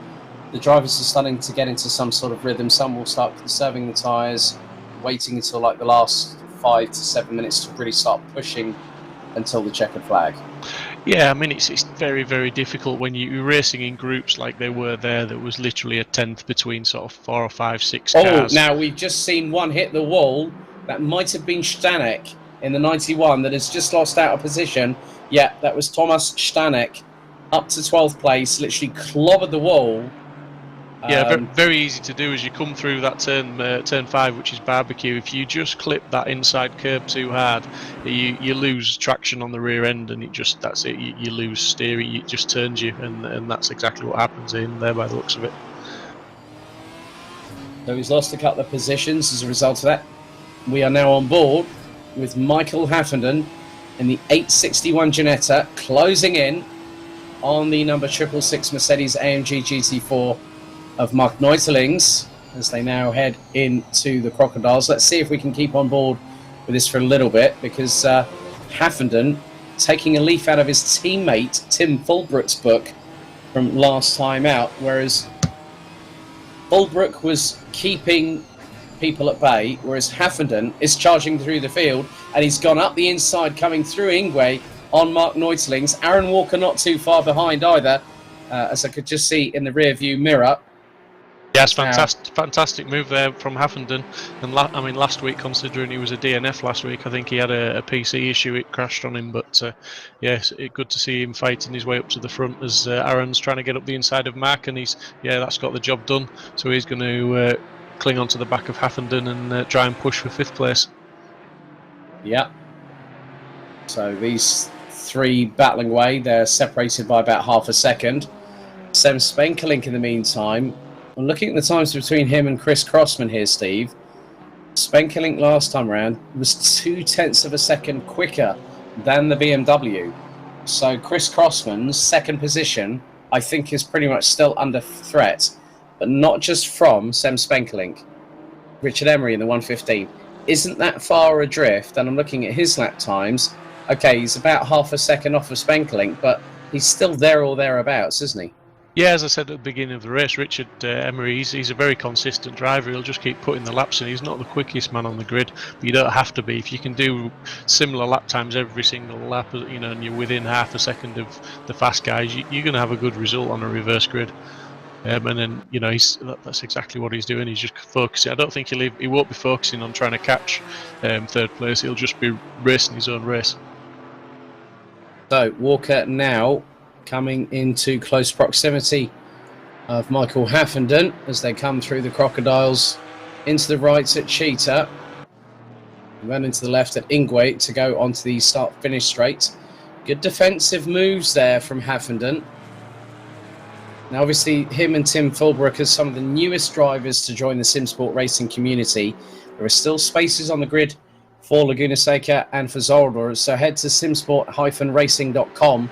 the drivers are starting to get into some sort of rhythm. Some will start conserving the tyres, waiting until like the last 5 to 7 minutes to really start pushing until the checkered flag. Yeah, I mean, it's very, very difficult when you're racing in groups like they were there. There was literally a tenth between sort of 4 or 5, 6 cars. Oh, now we've just seen one hit the wall. That might have been Stanek in the 91 that has just lost out of position. Yeah, that was Thomas Stanek up to 12th place, literally clobbered the wall. Yeah, very easy to do as you come through that turn 5, which is barbecue. If you just clip that inside curb too hard, you lose traction on the rear end, and that's it. You lose steering. It just turns you, and that's exactly what happens in there by the looks of it. So he's lost a couple of positions as a result of that. We are now on board with Michael Haffenden in the 861 Ginetta, closing in on the number 666 Mercedes AMG GT4 of Mark Neutelings as they now head into the Crocodiles. Let's see if we can keep on board with this for a little bit, because Haffenden taking a leaf out of his teammate Tim Fulbrook's book from last time out, whereas Fulbrook was keeping people at bay, whereas Haffenden is charging through the field, and he's gone up the inside coming through Ingwe on Mark Neutelings. Aaron Walker not too far behind either, as I could just see in the rear view mirror. Yes, fantastic move there from Haffenden. And last week, considering he was a DNF last week, I think he had a PC issue. It crashed on him, but yes, good to see him fighting his way up to the front as Aaron's trying to get up the inside of Mark, and that's got the job done. So he's going to cling onto the back of Haffenden and try and push for 5th place. Yeah. So these three battling away. They're separated by about half a second. Sam Spenkelink in the meantime. I'm looking at the times between him and Chris Crossman here, Steve. Spenkelink last time around was 0.2 of a second quicker than the BMW. So Chris Crossman's second position, I think, is pretty much still under threat, but not just from Sam Spenkelink. Richard Emery in the 115 isn't that far adrift, and I'm looking at his lap times. Okay, he's about half a second off of Spenkelink, but he's still there or thereabouts, isn't he? Yeah, as I said at the beginning of the race, Richard Emery, he's a very consistent driver. He'll just keep putting the laps in. He's not the quickest man on the grid, but you don't have to be. If you can do similar lap times every single lap, and you're within half a second of the fast guys, you're going to have a good result on a reverse grid. And then, that's exactly what he's doing. He's just focusing. I don't think he won't be focusing on trying to catch 3rd place. He'll just be racing his own race. So Walker now coming into close proximity of Michael Haffenden as they come through the Crocodiles into the right at Cheetah, and then into the left at Ingwe to go onto the start-finish straight. Good defensive moves there from Haffenden. Now, obviously, him and Tim Fulbrook are some of the newest drivers to join the Simsport Racing community. There are still spaces on the grid for Laguna Seca and for Zolder, so head to simsport-racing.com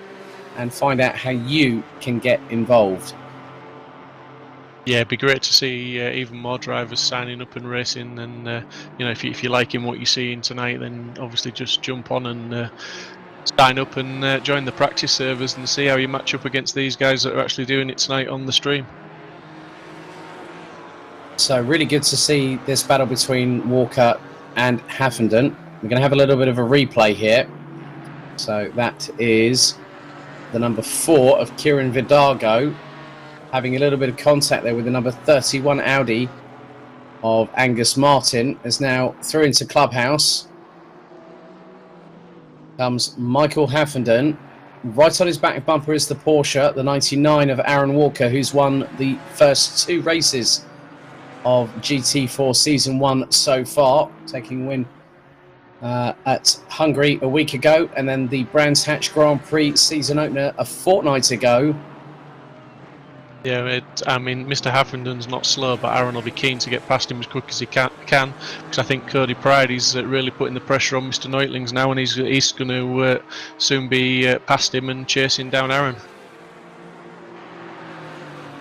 and find out how you can get involved. Yeah, it'd be great to see even more drivers signing up and racing. And if you're liking what you're seeing tonight, then obviously just jump on and sign up and join the practice servers and see how you match up against these guys that are actually doing it tonight on the stream. So really good to see this battle between Walker and Haffenden. We're going to have a little bit of a replay here. So that is the number 4 of Kieran Vidago having a little bit of contact there with the number 31 Audi of Angus Martin, is now through into Clubhouse. Comes Michael Haffenden. Right on his back bumper is the Porsche, the 99 of Aaron Walker, who's won the first 2 races of GT4 Season 1 so far, taking a win at Hungary a week ago, and then the Brands Hatch Grand Prix season opener a fortnight ago. Yeah, Mr. Haffenden's not slow, but Aaron will be keen to get past him as quick as he can because I think Cody Pride is really putting the pressure on Mr. Neutlings now, and he's going to soon be past him and chasing down Aaron.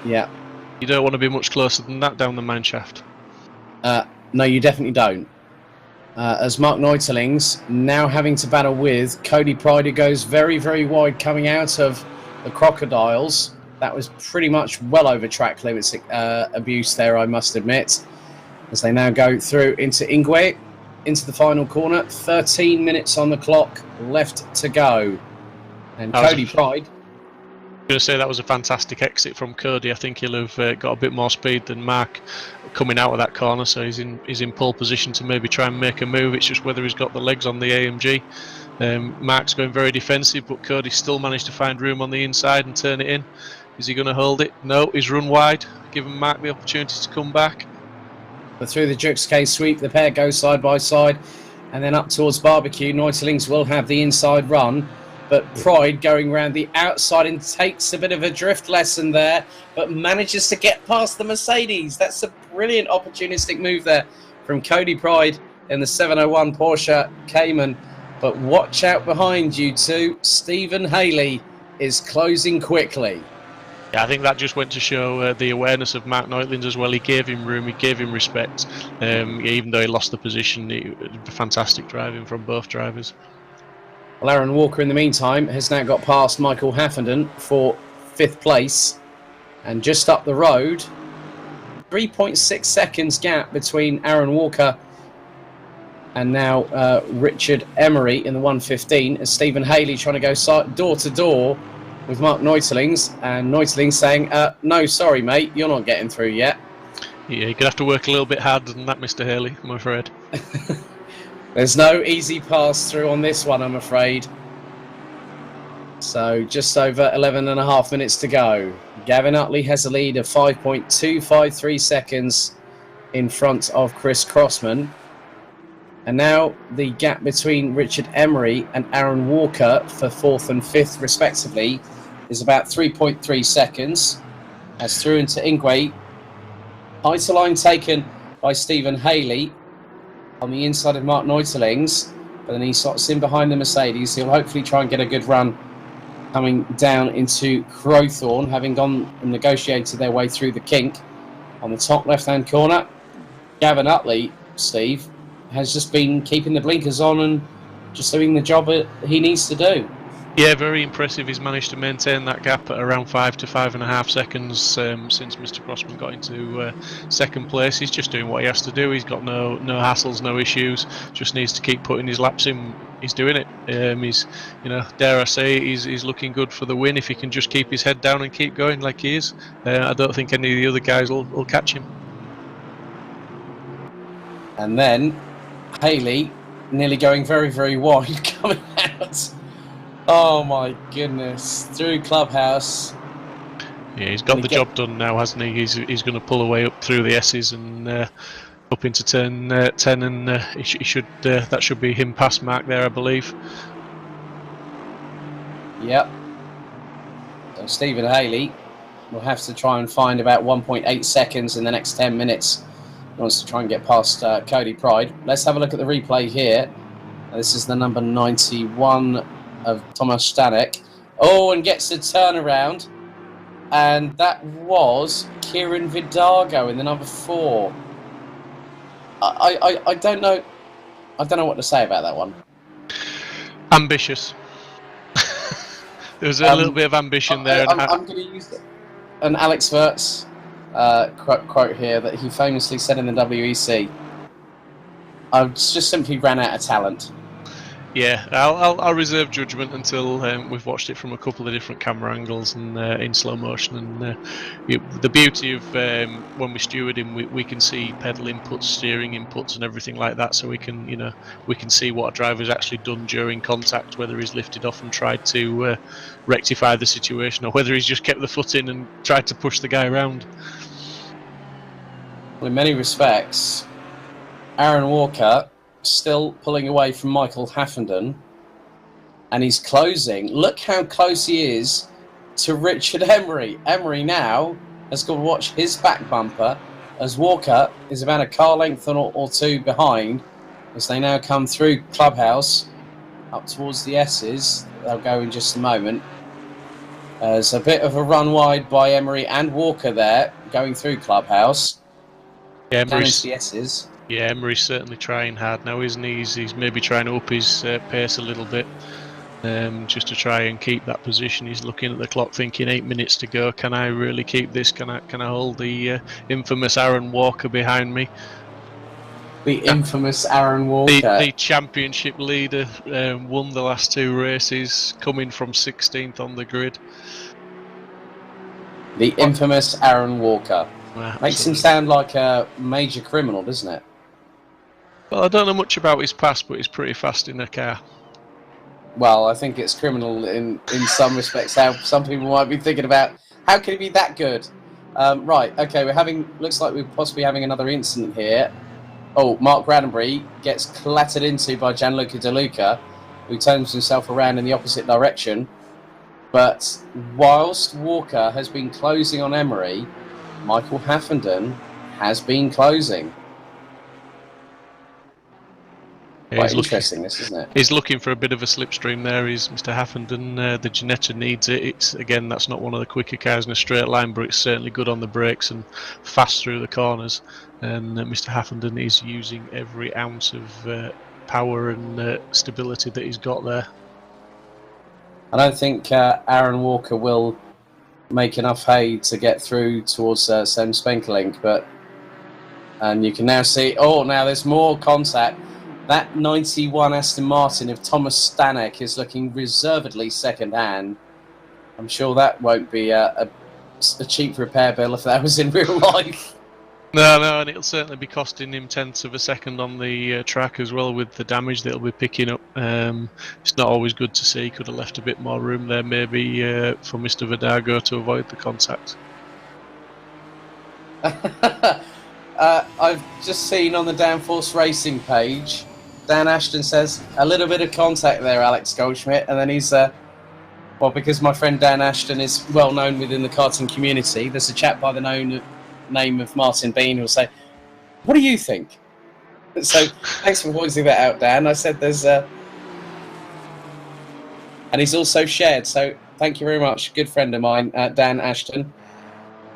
Yeah, You don't want to be much closer than that down the mine shaft. No, you definitely don't. As Mark Neuterlings now having to battle with Cody Pride, who goes very, very wide coming out of the Crocodiles. That was pretty much well over track limits abuse there, I must admit. As they now go through into Ingwe, into the final corner. 13 minutes on the clock left to go. And Cody Pride... I'm going to say that was a fantastic exit from Cody. I think he'll have got a bit more speed than Mark coming out of that corner, so he's in pole position to maybe try and make a move. It's just whether he's got the legs on the AMG. Mark's going very defensive, but Cody still managed to find room on the inside and turn it in. Is he going to hold it? No, he's run wide, giving Mark the opportunity to come back. But through the Jux K sweep, the pair go side by side, and then up towards Barbecue. Neuterlings will have the inside run. But Pride going around the outside and takes a bit of a drift lesson there, but manages to get past the Mercedes. That's a brilliant opportunistic move there from Cody Pride in the 701 Porsche Cayman. But watch out behind you two. Stephen Haley is closing quickly. Yeah, I think that just went to show the awareness of Mark Neutlings as well. He gave him room, he gave him respect. Even though he lost the position, fantastic driving from both drivers. Well, Aaron Walker, in the meantime, has now got past Michael Haffenden for 5th place. And just up the road, 3.6 seconds gap between Aaron Walker and now Richard Emery in the 115, as Stephen Haley trying to go door to door with Mark Neuterlings. And Neuterlings saying, no, sorry, mate, you're not getting through yet. Yeah, you're going to have to work a little bit harder than that, Mr. Haley, I'm afraid. There's no easy pass through on this one, I'm afraid. So just over 11 and a half minutes to go. Gavin Utley has a lead of 5.253 seconds in front of Chris Crossman. And now the gap between Richard Emery and Aaron Walker for 4th and 5th respectively is about 3.3 seconds. As through into Ingwe, height line taken by Stephen Haley on the inside of Mark Neuterlings, but then he slots in behind the Mercedes. He'll hopefully try and get a good run coming down into Crowthorne, having gone and negotiated their way through the kink. On the top left-hand corner, Gavin Utley, Steve, has just been keeping the blinkers on and just doing the job that he needs to do. Yeah, very impressive. He's managed to maintain that gap at around 5 to 5.5 seconds since Mr. Crossman got into 2nd place. He's just doing what he has to do. He's got no hassles, no issues. Just needs to keep putting his laps in. He's doing it. He's, dare I say, he's looking good for the win if he can just keep his head down and keep going like he is. I don't think any of the other guys will catch him. And then Haley nearly going very, very wide coming out. Oh my goodness! Through Clubhouse. Yeah, he's got the job done now, hasn't he? He's going to pull away up through the S's and up into turn 10, and he should that should be him past Mark there, I believe. Yep. So Stephen Haley will have to try and find about 1.8 seconds in the next 10 minutes. He wants to try and get past Cody Pride. Let's have a look at the replay here. This is the number 91. Of Thomas Stanek. Oh, and gets a turnaround. And that was Kieran Vidago in the number 4. I don't know. I don't know what to say about that one. Ambitious. There was a little bit of ambition there. I'm going to use an Alex Wirtz quote here that he famously said in the WEC. I just simply ran out of talent. Yeah, I'll reserve judgment until we've watched it from a couple of different camera angles and in slow motion. And the beauty of when we steward him, we can see pedal inputs, steering inputs, and everything like that. So we can see what a driver's actually done during contact, whether he's lifted off and tried to rectify the situation, or whether he's just kept the foot in and tried to push the guy around. Well, in many respects, Aaron Walker still pulling away from Michael Haffenden, and he's closing. Look how close he is to Richard Emery. Emery now has got to watch his back bumper as Walker is about a car length or two behind as they now come through Clubhouse up towards the S's. They'll go in just a moment. There's a bit of a run wide by Emery and Walker there. going through Clubhouse. Yeah, Down into the S's. Yeah, Emery's certainly trying hard now, isn't he? He's maybe trying to up his pace a little bit, just to try and keep that position. He's looking at the clock, thinking 8 minutes to go. Can I really keep this? Can I hold the infamous Aaron Walker behind me? The infamous Aaron Walker. The championship leader, won the last 2 races, coming from 16th on the grid. The infamous Aaron Walker. Absolutely. Makes him sound like a major criminal, doesn't it? Well, I don't know much about his past, but he's pretty fast in a car. Well, I think it's criminal in some respects. How some people might be thinking about, how can he be that good? Right, okay, looks like we're possibly having another incident here. Oh, Mark Gradenbury gets clattered into by Gianluca De Luca, who turns himself around in the opposite direction. But whilst Walker has been closing on Emery, Michael Haffenden has been closing. Quite interesting, this, isn't it? He's looking for a bit of a slipstream there. He's Mr. Haffenden. The Ginetta needs it. Again, that's not one of the quicker cars in a straight line, but it's certainly good on the brakes and fast through the corners. And Mr. Haffenden is using every ounce of power and stability that he's got there. I don't think Aaron Walker will make enough hay to get through towards Sam Spenkelink, and you can now see, now there's more contact. That 91 Aston Martin of Thomas Stanek is looking reservedly second hand. I'm sure that won't be a cheap repair bill if that was in real life. No, and it'll certainly be costing him tenths of a second on the track as well, with the damage that he'll be picking up. It's not always good to see. Could have left a bit more room there maybe for Mr. Vidago to avoid the contact. I've just seen on the Downforce Racing page, Dan Ashton says, a little bit of contact there, Alex Goldschmidt, and then he's, because my friend Dan Ashton is well known within the karting community, there's a chap by the name of Martin Bean who will say, what do you think? So thanks for pointing that out, Dan. I said there's and he's also shared, so thank you very much, good friend of mine, Dan Ashton.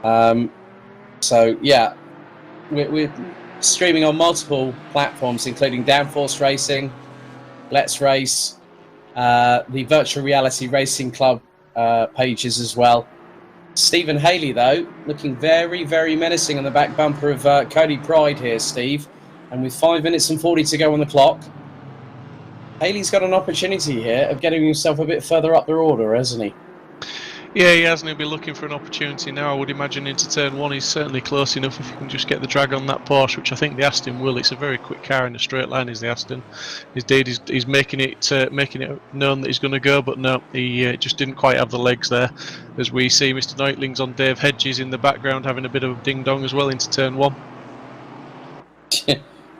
So yeah, we're streaming on multiple platforms, including Downforce Racing, Let's Race, the Virtual Reality Racing Club pages as well. Stephen Haley, though, looking very, very menacing on the back bumper of Cody Pride here, Steve. And with 5 minutes and 40 to go on the clock, Haley's got an opportunity here of getting himself a bit further up the order, hasn't he? Yeah, he has, and he'll be looking for an opportunity now, I would imagine, into turn 1. He's certainly close enough if he can just get the drag on that Porsche, which I think the Aston will. It's a very quick car in a straight line, is the Aston. He's making it known that he's going to go, but no, he just didn't quite have the legs there. As we see Mr. Knightling's on Dave Hedges in the background having a bit of a ding-dong as well into turn 1.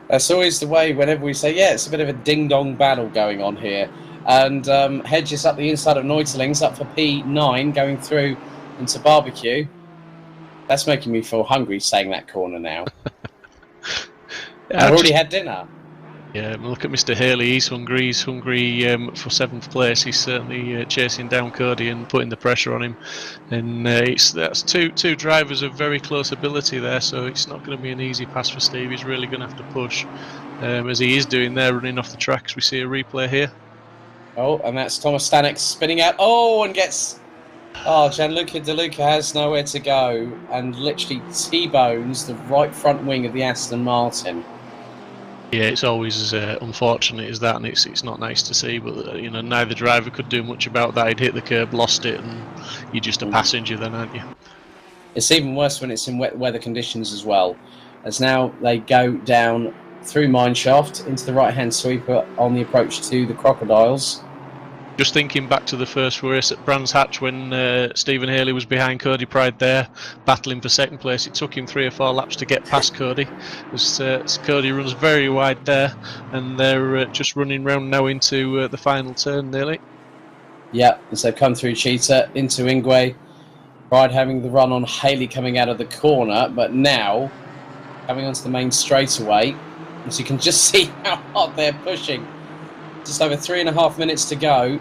That's always the way whenever we say, yeah, it's a bit of a ding-dong battle going on here. And Hedges up the inside of Neutling's, up for P9, going through into Barbecue. That's making me feel hungry saying that corner now. I've already had dinner. Yeah, look at Mr. Haley. He's hungry. He's hungry for 7th place. He's certainly chasing down Cody and putting the pressure on him. And that's two drivers of very close ability there, so it's not going to be an easy pass for Steve. He's really going to have to push, as he is doing there, running off the track. As we see a replay here. Oh, and that's Thomas Stanek spinning out. Oh, and gets... Oh, Gianluca De Luca has nowhere to go and literally T-bones the right front wing of the Aston Martin. Yeah, it's always as unfortunate as that, and it's not nice to see. But neither driver could do much about that. He'd hit the curb, lost it, and you're just a passenger then, aren't you? It's even worse when it's in wet weather conditions as well. As now they go down through Mineshaft into the right-hand sweeper on the approach to the Crocodiles. Just thinking back to the first race at Brands Hatch when Stephen Haley was behind Cody Pride there, battling for 2nd place. It took him 3 or 4 laps to get past Cody. As Cody runs very wide there, and they're just running round now into the final turn nearly. Yeah, as they come through Cheetah into Ingwe. Pride having the run on Haley coming out of the corner, but now coming onto the main straightaway. As you can just see how hard they're pushing. Just over 3.5 minutes to go.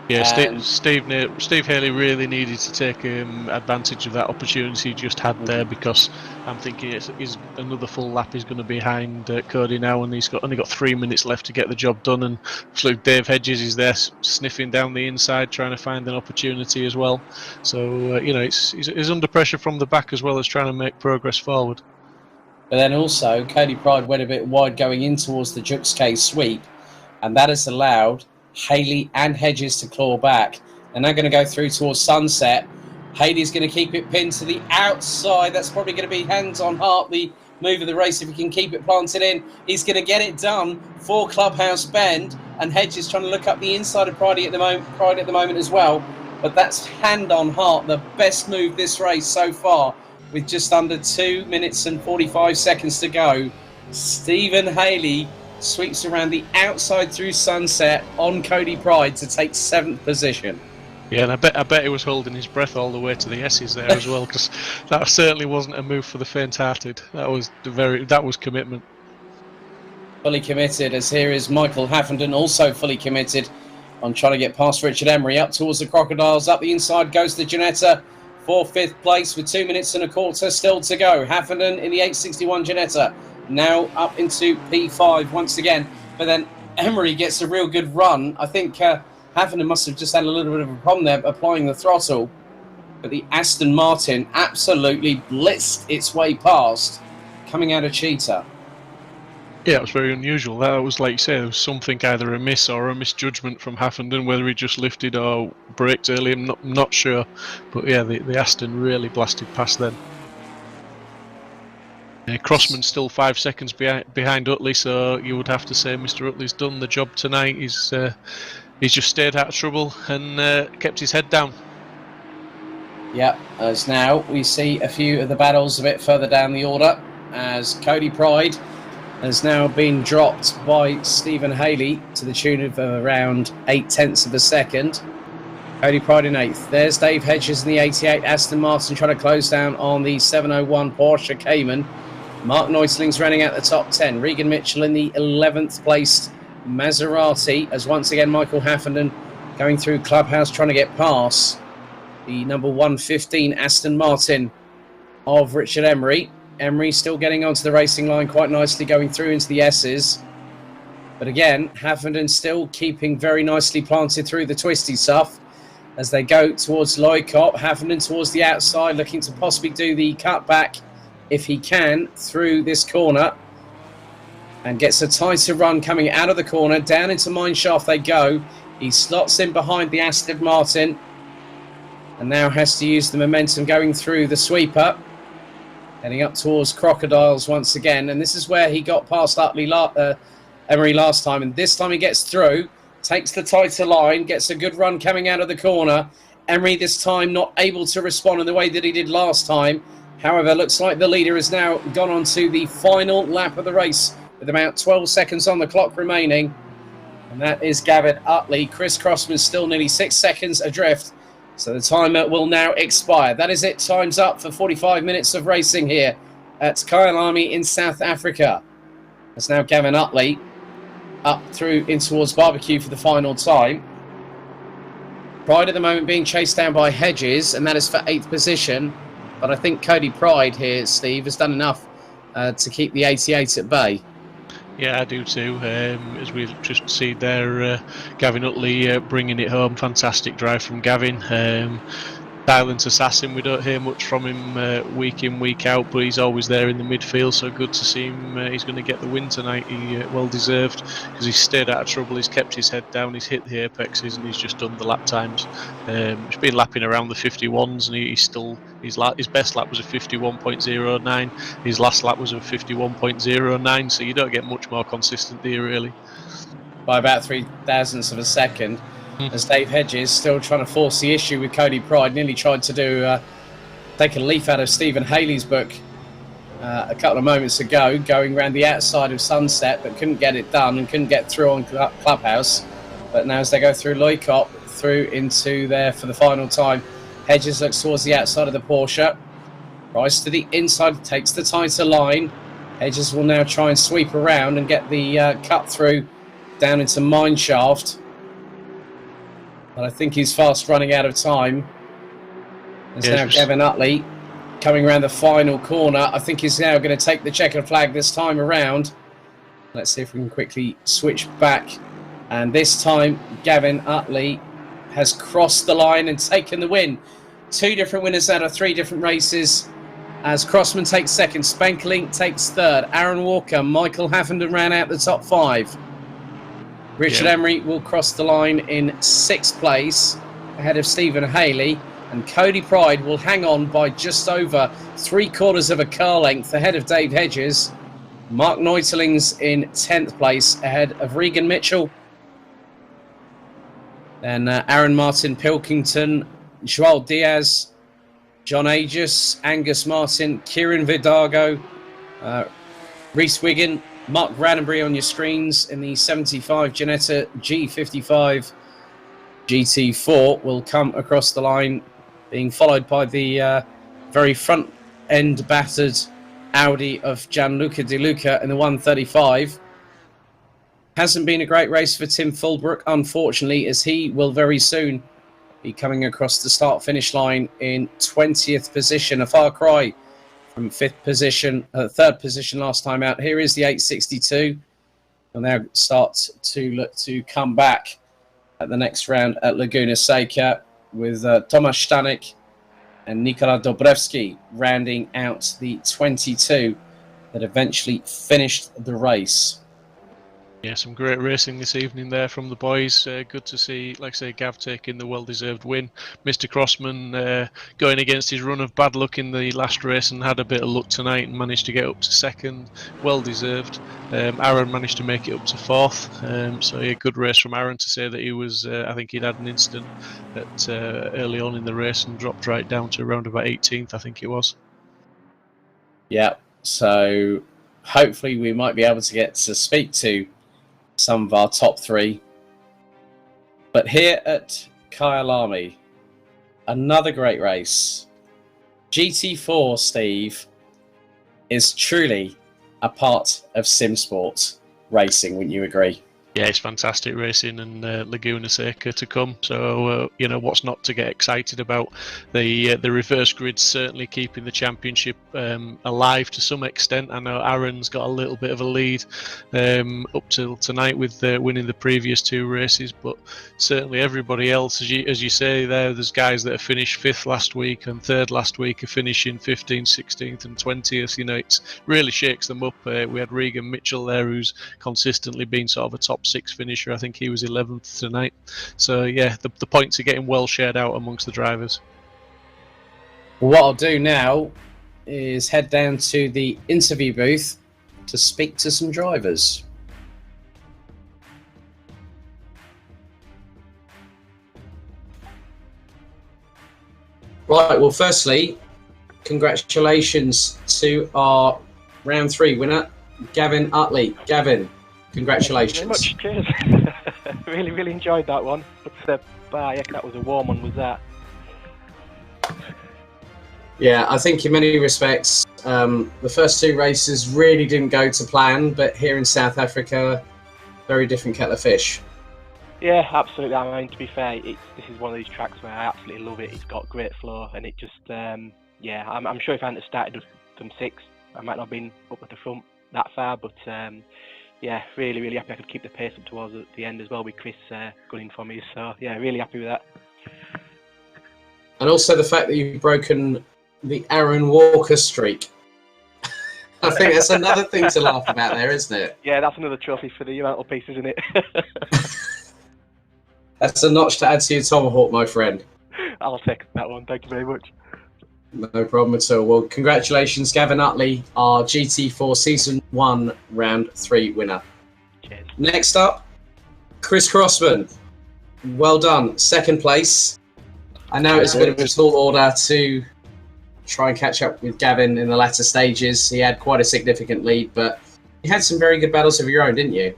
Yeah, And Steve Haley really needed to take advantage of that opportunity he just had there, because I'm thinking he's another full lap. He's going to be behind Cody now, and he's only got 3 minutes left to get the job done. And so Dave Hedges is there sniffing down the inside, trying to find an opportunity as well. So he's under pressure from the back as well as trying to make progress forward. But then also, Cody Pride went a bit wide going in towards the Jux K sweep, and that has allowed Haley and Hedges to claw back. And they're going to go through towards Sunset. Haley's going to keep it pinned to the outside. That's probably going to be hands on heart, the move of the race. If he can keep it planted in, he's going to get it done for Clubhouse Bend. And Hedges trying to look up the inside of Pride at the moment as well. But that's hand on heart, the best move this race so far, with just under 2 minutes and 45 seconds to go. Stephen Haley sweeps around the outside through Sunset on Cody Pride to take 7th position. Yeah, and I bet he was holding his breath all the way to the S's there as well, because that certainly wasn't a move for the faint-hearted. That was commitment. Fully committed, as here is Michael Haffenden, also fully committed on trying to get past Richard Emery up towards the Crocodiles. Up the inside goes the Ginetta for 5th place with 2 minutes and a quarter still to go. Haffenden in the 861 Ginetta, now up into P5 once again. But then Emery gets a real good run. I think Haffenden must have just had a little bit of a problem there applying the throttle. But the Aston Martin absolutely blitzed its way past, coming out of Cheetah. Yeah, it was very unusual. That was, like you say, there was something, either a miss or a misjudgment from Haffenden, whether he just lifted or braked early, I'm not sure. But yeah, the Aston really blasted past them. Crossman's still 5 seconds behind Utley, so you would have to say Mr. Utley's done the job tonight. He's just stayed out of trouble and kept his head down. Yeah, as now we see a few of the battles a bit further down the order, as Cody Pride has now been dropped by Stephen Haley to the tune of around 0.8 of a second. Cody Pride in 8th. There's Dave Hedges in the 88 Aston Martin trying to close down on the 701 Porsche Cayman. Mark Neusling's running out the top 10. Regan Mitchell in the 11th placed Maserati, as once again Michael Haffenden going through Clubhouse trying to get past the number 115 Aston Martin of Richard Emery. Emery still getting onto the racing line quite nicely, going through into the S's. But again, Haffenden still keeping very nicely planted through the twisty stuff as they go towards Loicott. Haffenden towards the outside, looking to possibly do the cutback if he can through this corner, and gets a tighter run coming out of the corner. Down into Mineshaft they go. He slots in behind the Aston Martin and now has to use the momentum going through the sweeper, heading up towards Crocodiles once again. And this is where he got past Emery last time, and this time he gets through, takes the tighter line, gets a good run coming out of the corner. Emery this time not able to respond in the way that he did last time. However, looks like the leader has now gone on to the final lap of the race with about 12 seconds on the clock remaining. And that is Gavin Utley. Chris Crossman still nearly 6 seconds adrift. So the timer will now expire. That is it. Time's up for 45 minutes of racing here at Kyalami in South Africa. That's now Gavin Utley up through in towards Barbecue for the final time. Pride at the moment being chased down by Hedges, and that is for 8th position. But I think Cody Pride here, Steve, has done enough to keep the 88 at bay. Yeah, I do too. As we just see there, Gavin Utley bringing it home. Fantastic drive from Gavin. Silent assassin, we don't hear much from him week in, week out, but he's always there in the midfield, so good to see him. He's going to get the win tonight. He well deserved, because he's stayed out of trouble, he's kept his head down, he's hit the apexes, and he's just done the lap times. He's been lapping around the 51s, and he's still his best lap was a 51.09. His last lap was a 51.09, so you don't get much more consistent there, really. By about 0.003 of a second. As Dave Hedges still trying to force the issue with Cody Pride, nearly tried to take a leaf out of Stephen Haley's book a couple of moments ago, going around the outside of Sunset, but couldn't get it done and couldn't get through on Clubhouse. But now as they go through Loicott, through into there for the final time, Hedges looks towards the outside of the Porsche. Price to the inside, takes the tighter line. Hedges will now try and sweep around and get the cut through down into Mineshaft. but I think he's fast running out of time. There's now Gavin Utley coming around the final corner. I think he's now going to take the checkered flag this time around. Let's see if we can quickly switch back. And this time, Gavin Utley has crossed the line and taken the win. 2 different winners out of 3 different races. As Crossman takes second, Spankelink takes third. Aaron Walker, Michael Haffenden ran out the top 5. Richard Emery will cross the line in 6th place, ahead of Stephen Haley. And Cody Pride will hang on by just over 3/4 of a car length ahead of Dave Hedges. Mark Neuteling's in 10th place, ahead of Regan Mitchell. Then Aaron Martin Pilkington, Joel Diaz, John Aegis, Angus Martin, Kieran Vidago, Reese Wiggin, Mark Randenbury on your screens in the 75 Ginetta G55 GT4 will come across the line, being followed by the very front-end battered Audi of Gianluca De Luca in the 135. Hasn't been a great race for Tim Fulbrook, unfortunately, as he will very soon be coming across the start-finish line in 20th position, a far cry from 5th position, 3rd position last time out. Here is the 862. Will now start to look to come back at the next round at Laguna Seca, with Tomasz Stanek and Nikola Dobrevski rounding out the 22 that eventually finished the race. Yeah, some great racing this evening there from the boys. Good to see, like I say, Gav taking the well-deserved win. Mr. Crossman going against his run of bad luck in the last race and had a bit of luck tonight and managed to get up to 2nd. Well-deserved. Aaron managed to make it up to 4th. So yeah, good race from Aaron to say that he was, I think he'd had an incident at, early on in the race and dropped right down to around about 18th, I think it was. Yeah, so hopefully we might be able to get to speak to some of our top 3. But here at Kyalami, another great race. GT4, Steve, is truly a part of Simsport Racing, wouldn't you agree? Yeah, it's fantastic racing, and Laguna Seca to come. So you know, what's not to get excited about? The reverse grid certainly keeping the championship alive to some extent. I know Aaron's got a little bit of a lead up till tonight with winning the previous 2 races, but certainly everybody else, as you say, there's guys that have finished 5th last week and 3rd last week are finishing 15th, 16th, and 20th. You know, it really shakes them up. We had Regan Mitchell there, who's consistently been sort of a top 6 finisher. I think he was 11th tonight. So yeah, the points are getting well shared out amongst the drivers. What I'll do now is head down to the interview booth to speak to some drivers. Right, well, firstly, congratulations to our round 3 winner, Gavin Utley. Gavin, congratulations. Thank you very much, cheers. really enjoyed that one. But yeah, that was a warm one, was that? Yeah, I think in many respects, the first 2 races really didn't go to plan, but here in South Africa, very different kettle of fish. Yeah, absolutely. I mean, to be fair, this is one of these tracks where I absolutely love it. It's got great flow, and it just, yeah, I'm sure if I hadn't started from 6th, I might not have been up at the front that far, but yeah, really happy I could keep the pace up towards the end as well with Chris gunning for me. So yeah, really happy with that. And also the fact that you've broken the Aaron Walker streak. I think that's another thing to laugh about there, isn't it? Yeah, that's another trophy for the mantle piece, isn't it? That's a notch to add to your tomahawk, my friend. I'll take that one. Thank you very much. No problem at all. Well, congratulations, Gavin Utley, our GT4 Season 1 Round 3 winner. Cheers. Next up, Chris Crossman. Well done. 2nd place. I know it's a bit of a tall order to try and catch up with Gavin in the latter stages. He had quite a significant lead, but you had some very good battles of your own, didn't you?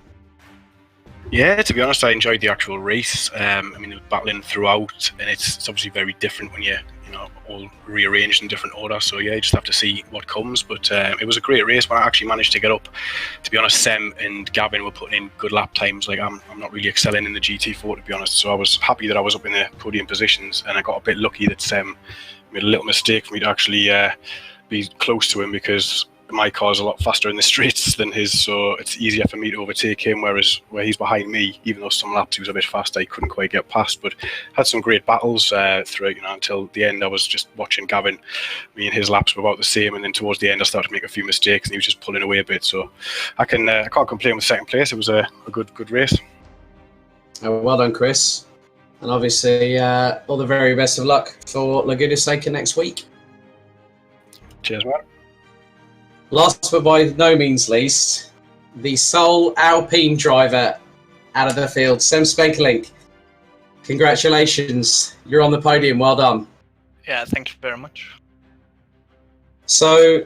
Yeah, to be honest, I enjoyed the actual race. I mean, battling throughout, and it's obviously very different when you're all rearranged in different order. So yeah, you just have to see what comes. But it was a great race. When I actually managed to get up, to be honest, Sem and Gavin were putting in good lap times. Like I'm not really excelling in the GT4, to be honest. So I was happy that I was up in the podium positions, and I got a bit lucky that Sem made a little mistake for me to actually be close to him, because my car's a lot faster in the straights than his, so it's easier for me to overtake him, whereas where he's behind me, even though some laps he was a bit faster, he couldn't quite get past. But had some great battles throughout, until the end. I was just watching Gavin. Me and his laps were about the same, and then towards the end I started to make a few mistakes and he was just pulling away a bit. So I can't complain with second place. It was a good race. Well done, Chris. And obviously, all the very best of luck for Laguna Seca next week. Cheers, man. Last but by no means least, the sole Alpine driver out of the field, Sem Spenkelink. Congratulations, you're on the podium, well done. Yeah, thank you very much. So,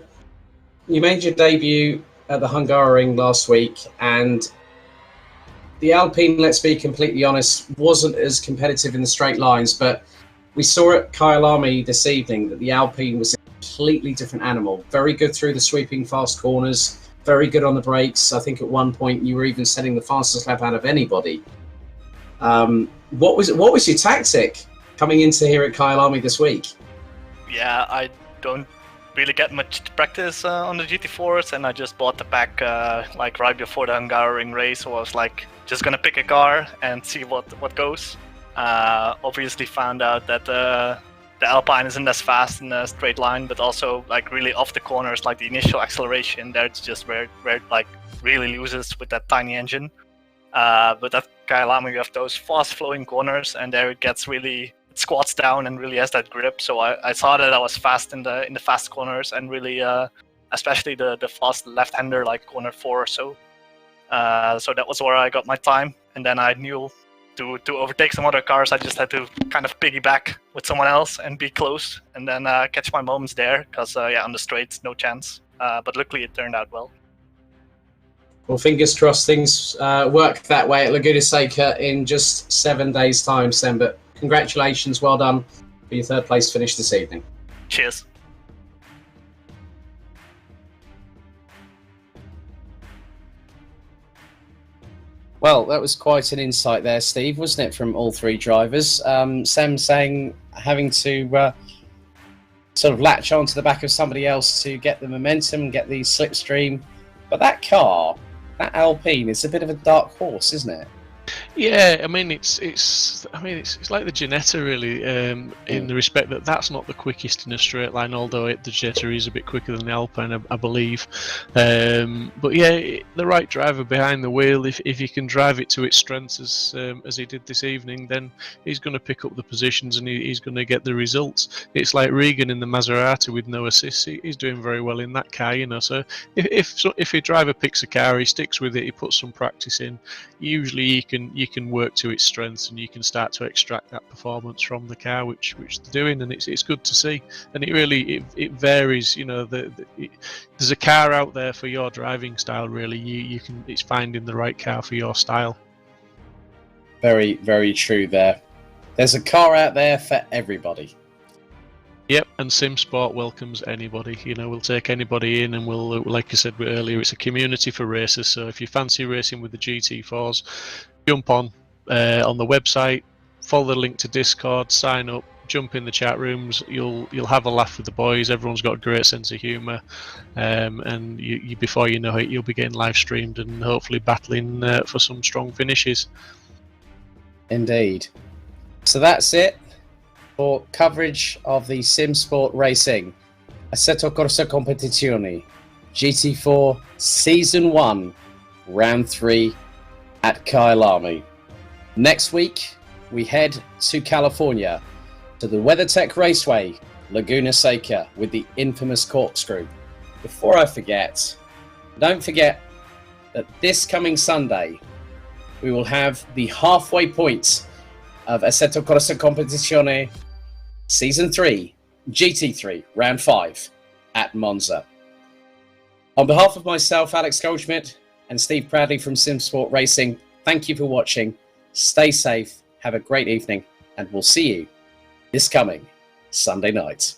you made your debut at the Hungaroring last week, and the Alpine, let's be completely honest, wasn't as competitive in the straight lines, but we saw at Kyalami this evening that the Alpine was a completely different animal. Very good through the sweeping fast corners, very good on the brakes. I think at one point you were even setting the fastest lap out of anybody. What was your tactic coming into here at Kyalami this week? Yeah, I don't really get much practice on the GT4s, and I just bought the pack like right before the Hungaroring race. So I was like, just gonna pick a car and see what goes. Obviously found out that the Alpine isn't as fast in a straight line, but also like really off the corners, like the initial acceleration there, it's just where it like really loses with that tiny engine. But at Kyalami we have those fast flowing corners, and there it squats down and really has that grip. So I saw that I was fast in the fast corners, and really especially the fast left-hander like corner 4 or so. So that was where I got my time, and then I knew to overtake some other cars, I just had to kind of piggyback with someone else and be close, and then catch my moments there, because on the straights, no chance. But luckily it turned out well. Well, fingers crossed things work that way at Laguna Seca in just 7 days' time, Sem. But congratulations, well done for your third place finish this evening. Cheers. Well, that was quite an insight there, Steve, wasn't it, from all three drivers? Sem saying having to sort of latch onto the back of somebody else to get the momentum, get the slipstream. But that car, that Alpine, is a bit of a dark horse, isn't it? Yeah, I mean it's like the Ginetta really, in the respect that that's not the quickest in a straight line, although the Ginetta is a bit quicker than the Alpine, I believe. But yeah, the right driver behind the wheel, if he can drive it to its strengths as he did this evening, then he's going to pick up the positions and he's going to get the results. It's like Regan in the Maserati with no assists. He's doing very well in that car, So if a driver picks a car, he sticks with it, he puts some practice in. Usually you can work to its strengths and you can start to extract that performance from the car, which they're doing, and it's good to see. And it varies, there's a car out there for your driving style. Really, it's finding the right car for your style. Very, very true there. There's a car out there for everybody. Yep, and Simsport welcomes anybody. We'll take anybody in, and we'll, like I said earlier, it's a community for racers. So if you fancy racing with the GT4s, jump on the website, follow the link to Discord, sign up, jump in the chat rooms. You'll have a laugh with the boys. Everyone's got a great sense of humour, and you before you know it, you'll be getting live streamed and hopefully battling for some strong finishes. Indeed. So that's it for coverage of the Simsport Racing Assetto Corsa Competizione GT4 Season 1 Round 3 at Kyalami. Next week we head to California to the WeatherTech Raceway Laguna Seca with the infamous corkscrew. Before I forget, don't forget that this coming Sunday we will have the halfway point of Assetto Corsa Competizione Season 3, GT3, Round 5 at Monza. On behalf of myself, Alex Goldschmidt, and Steve Bradley from Simsport Racing, thank you for watching. Stay safe, have a great evening, and we'll see you this coming Sunday night.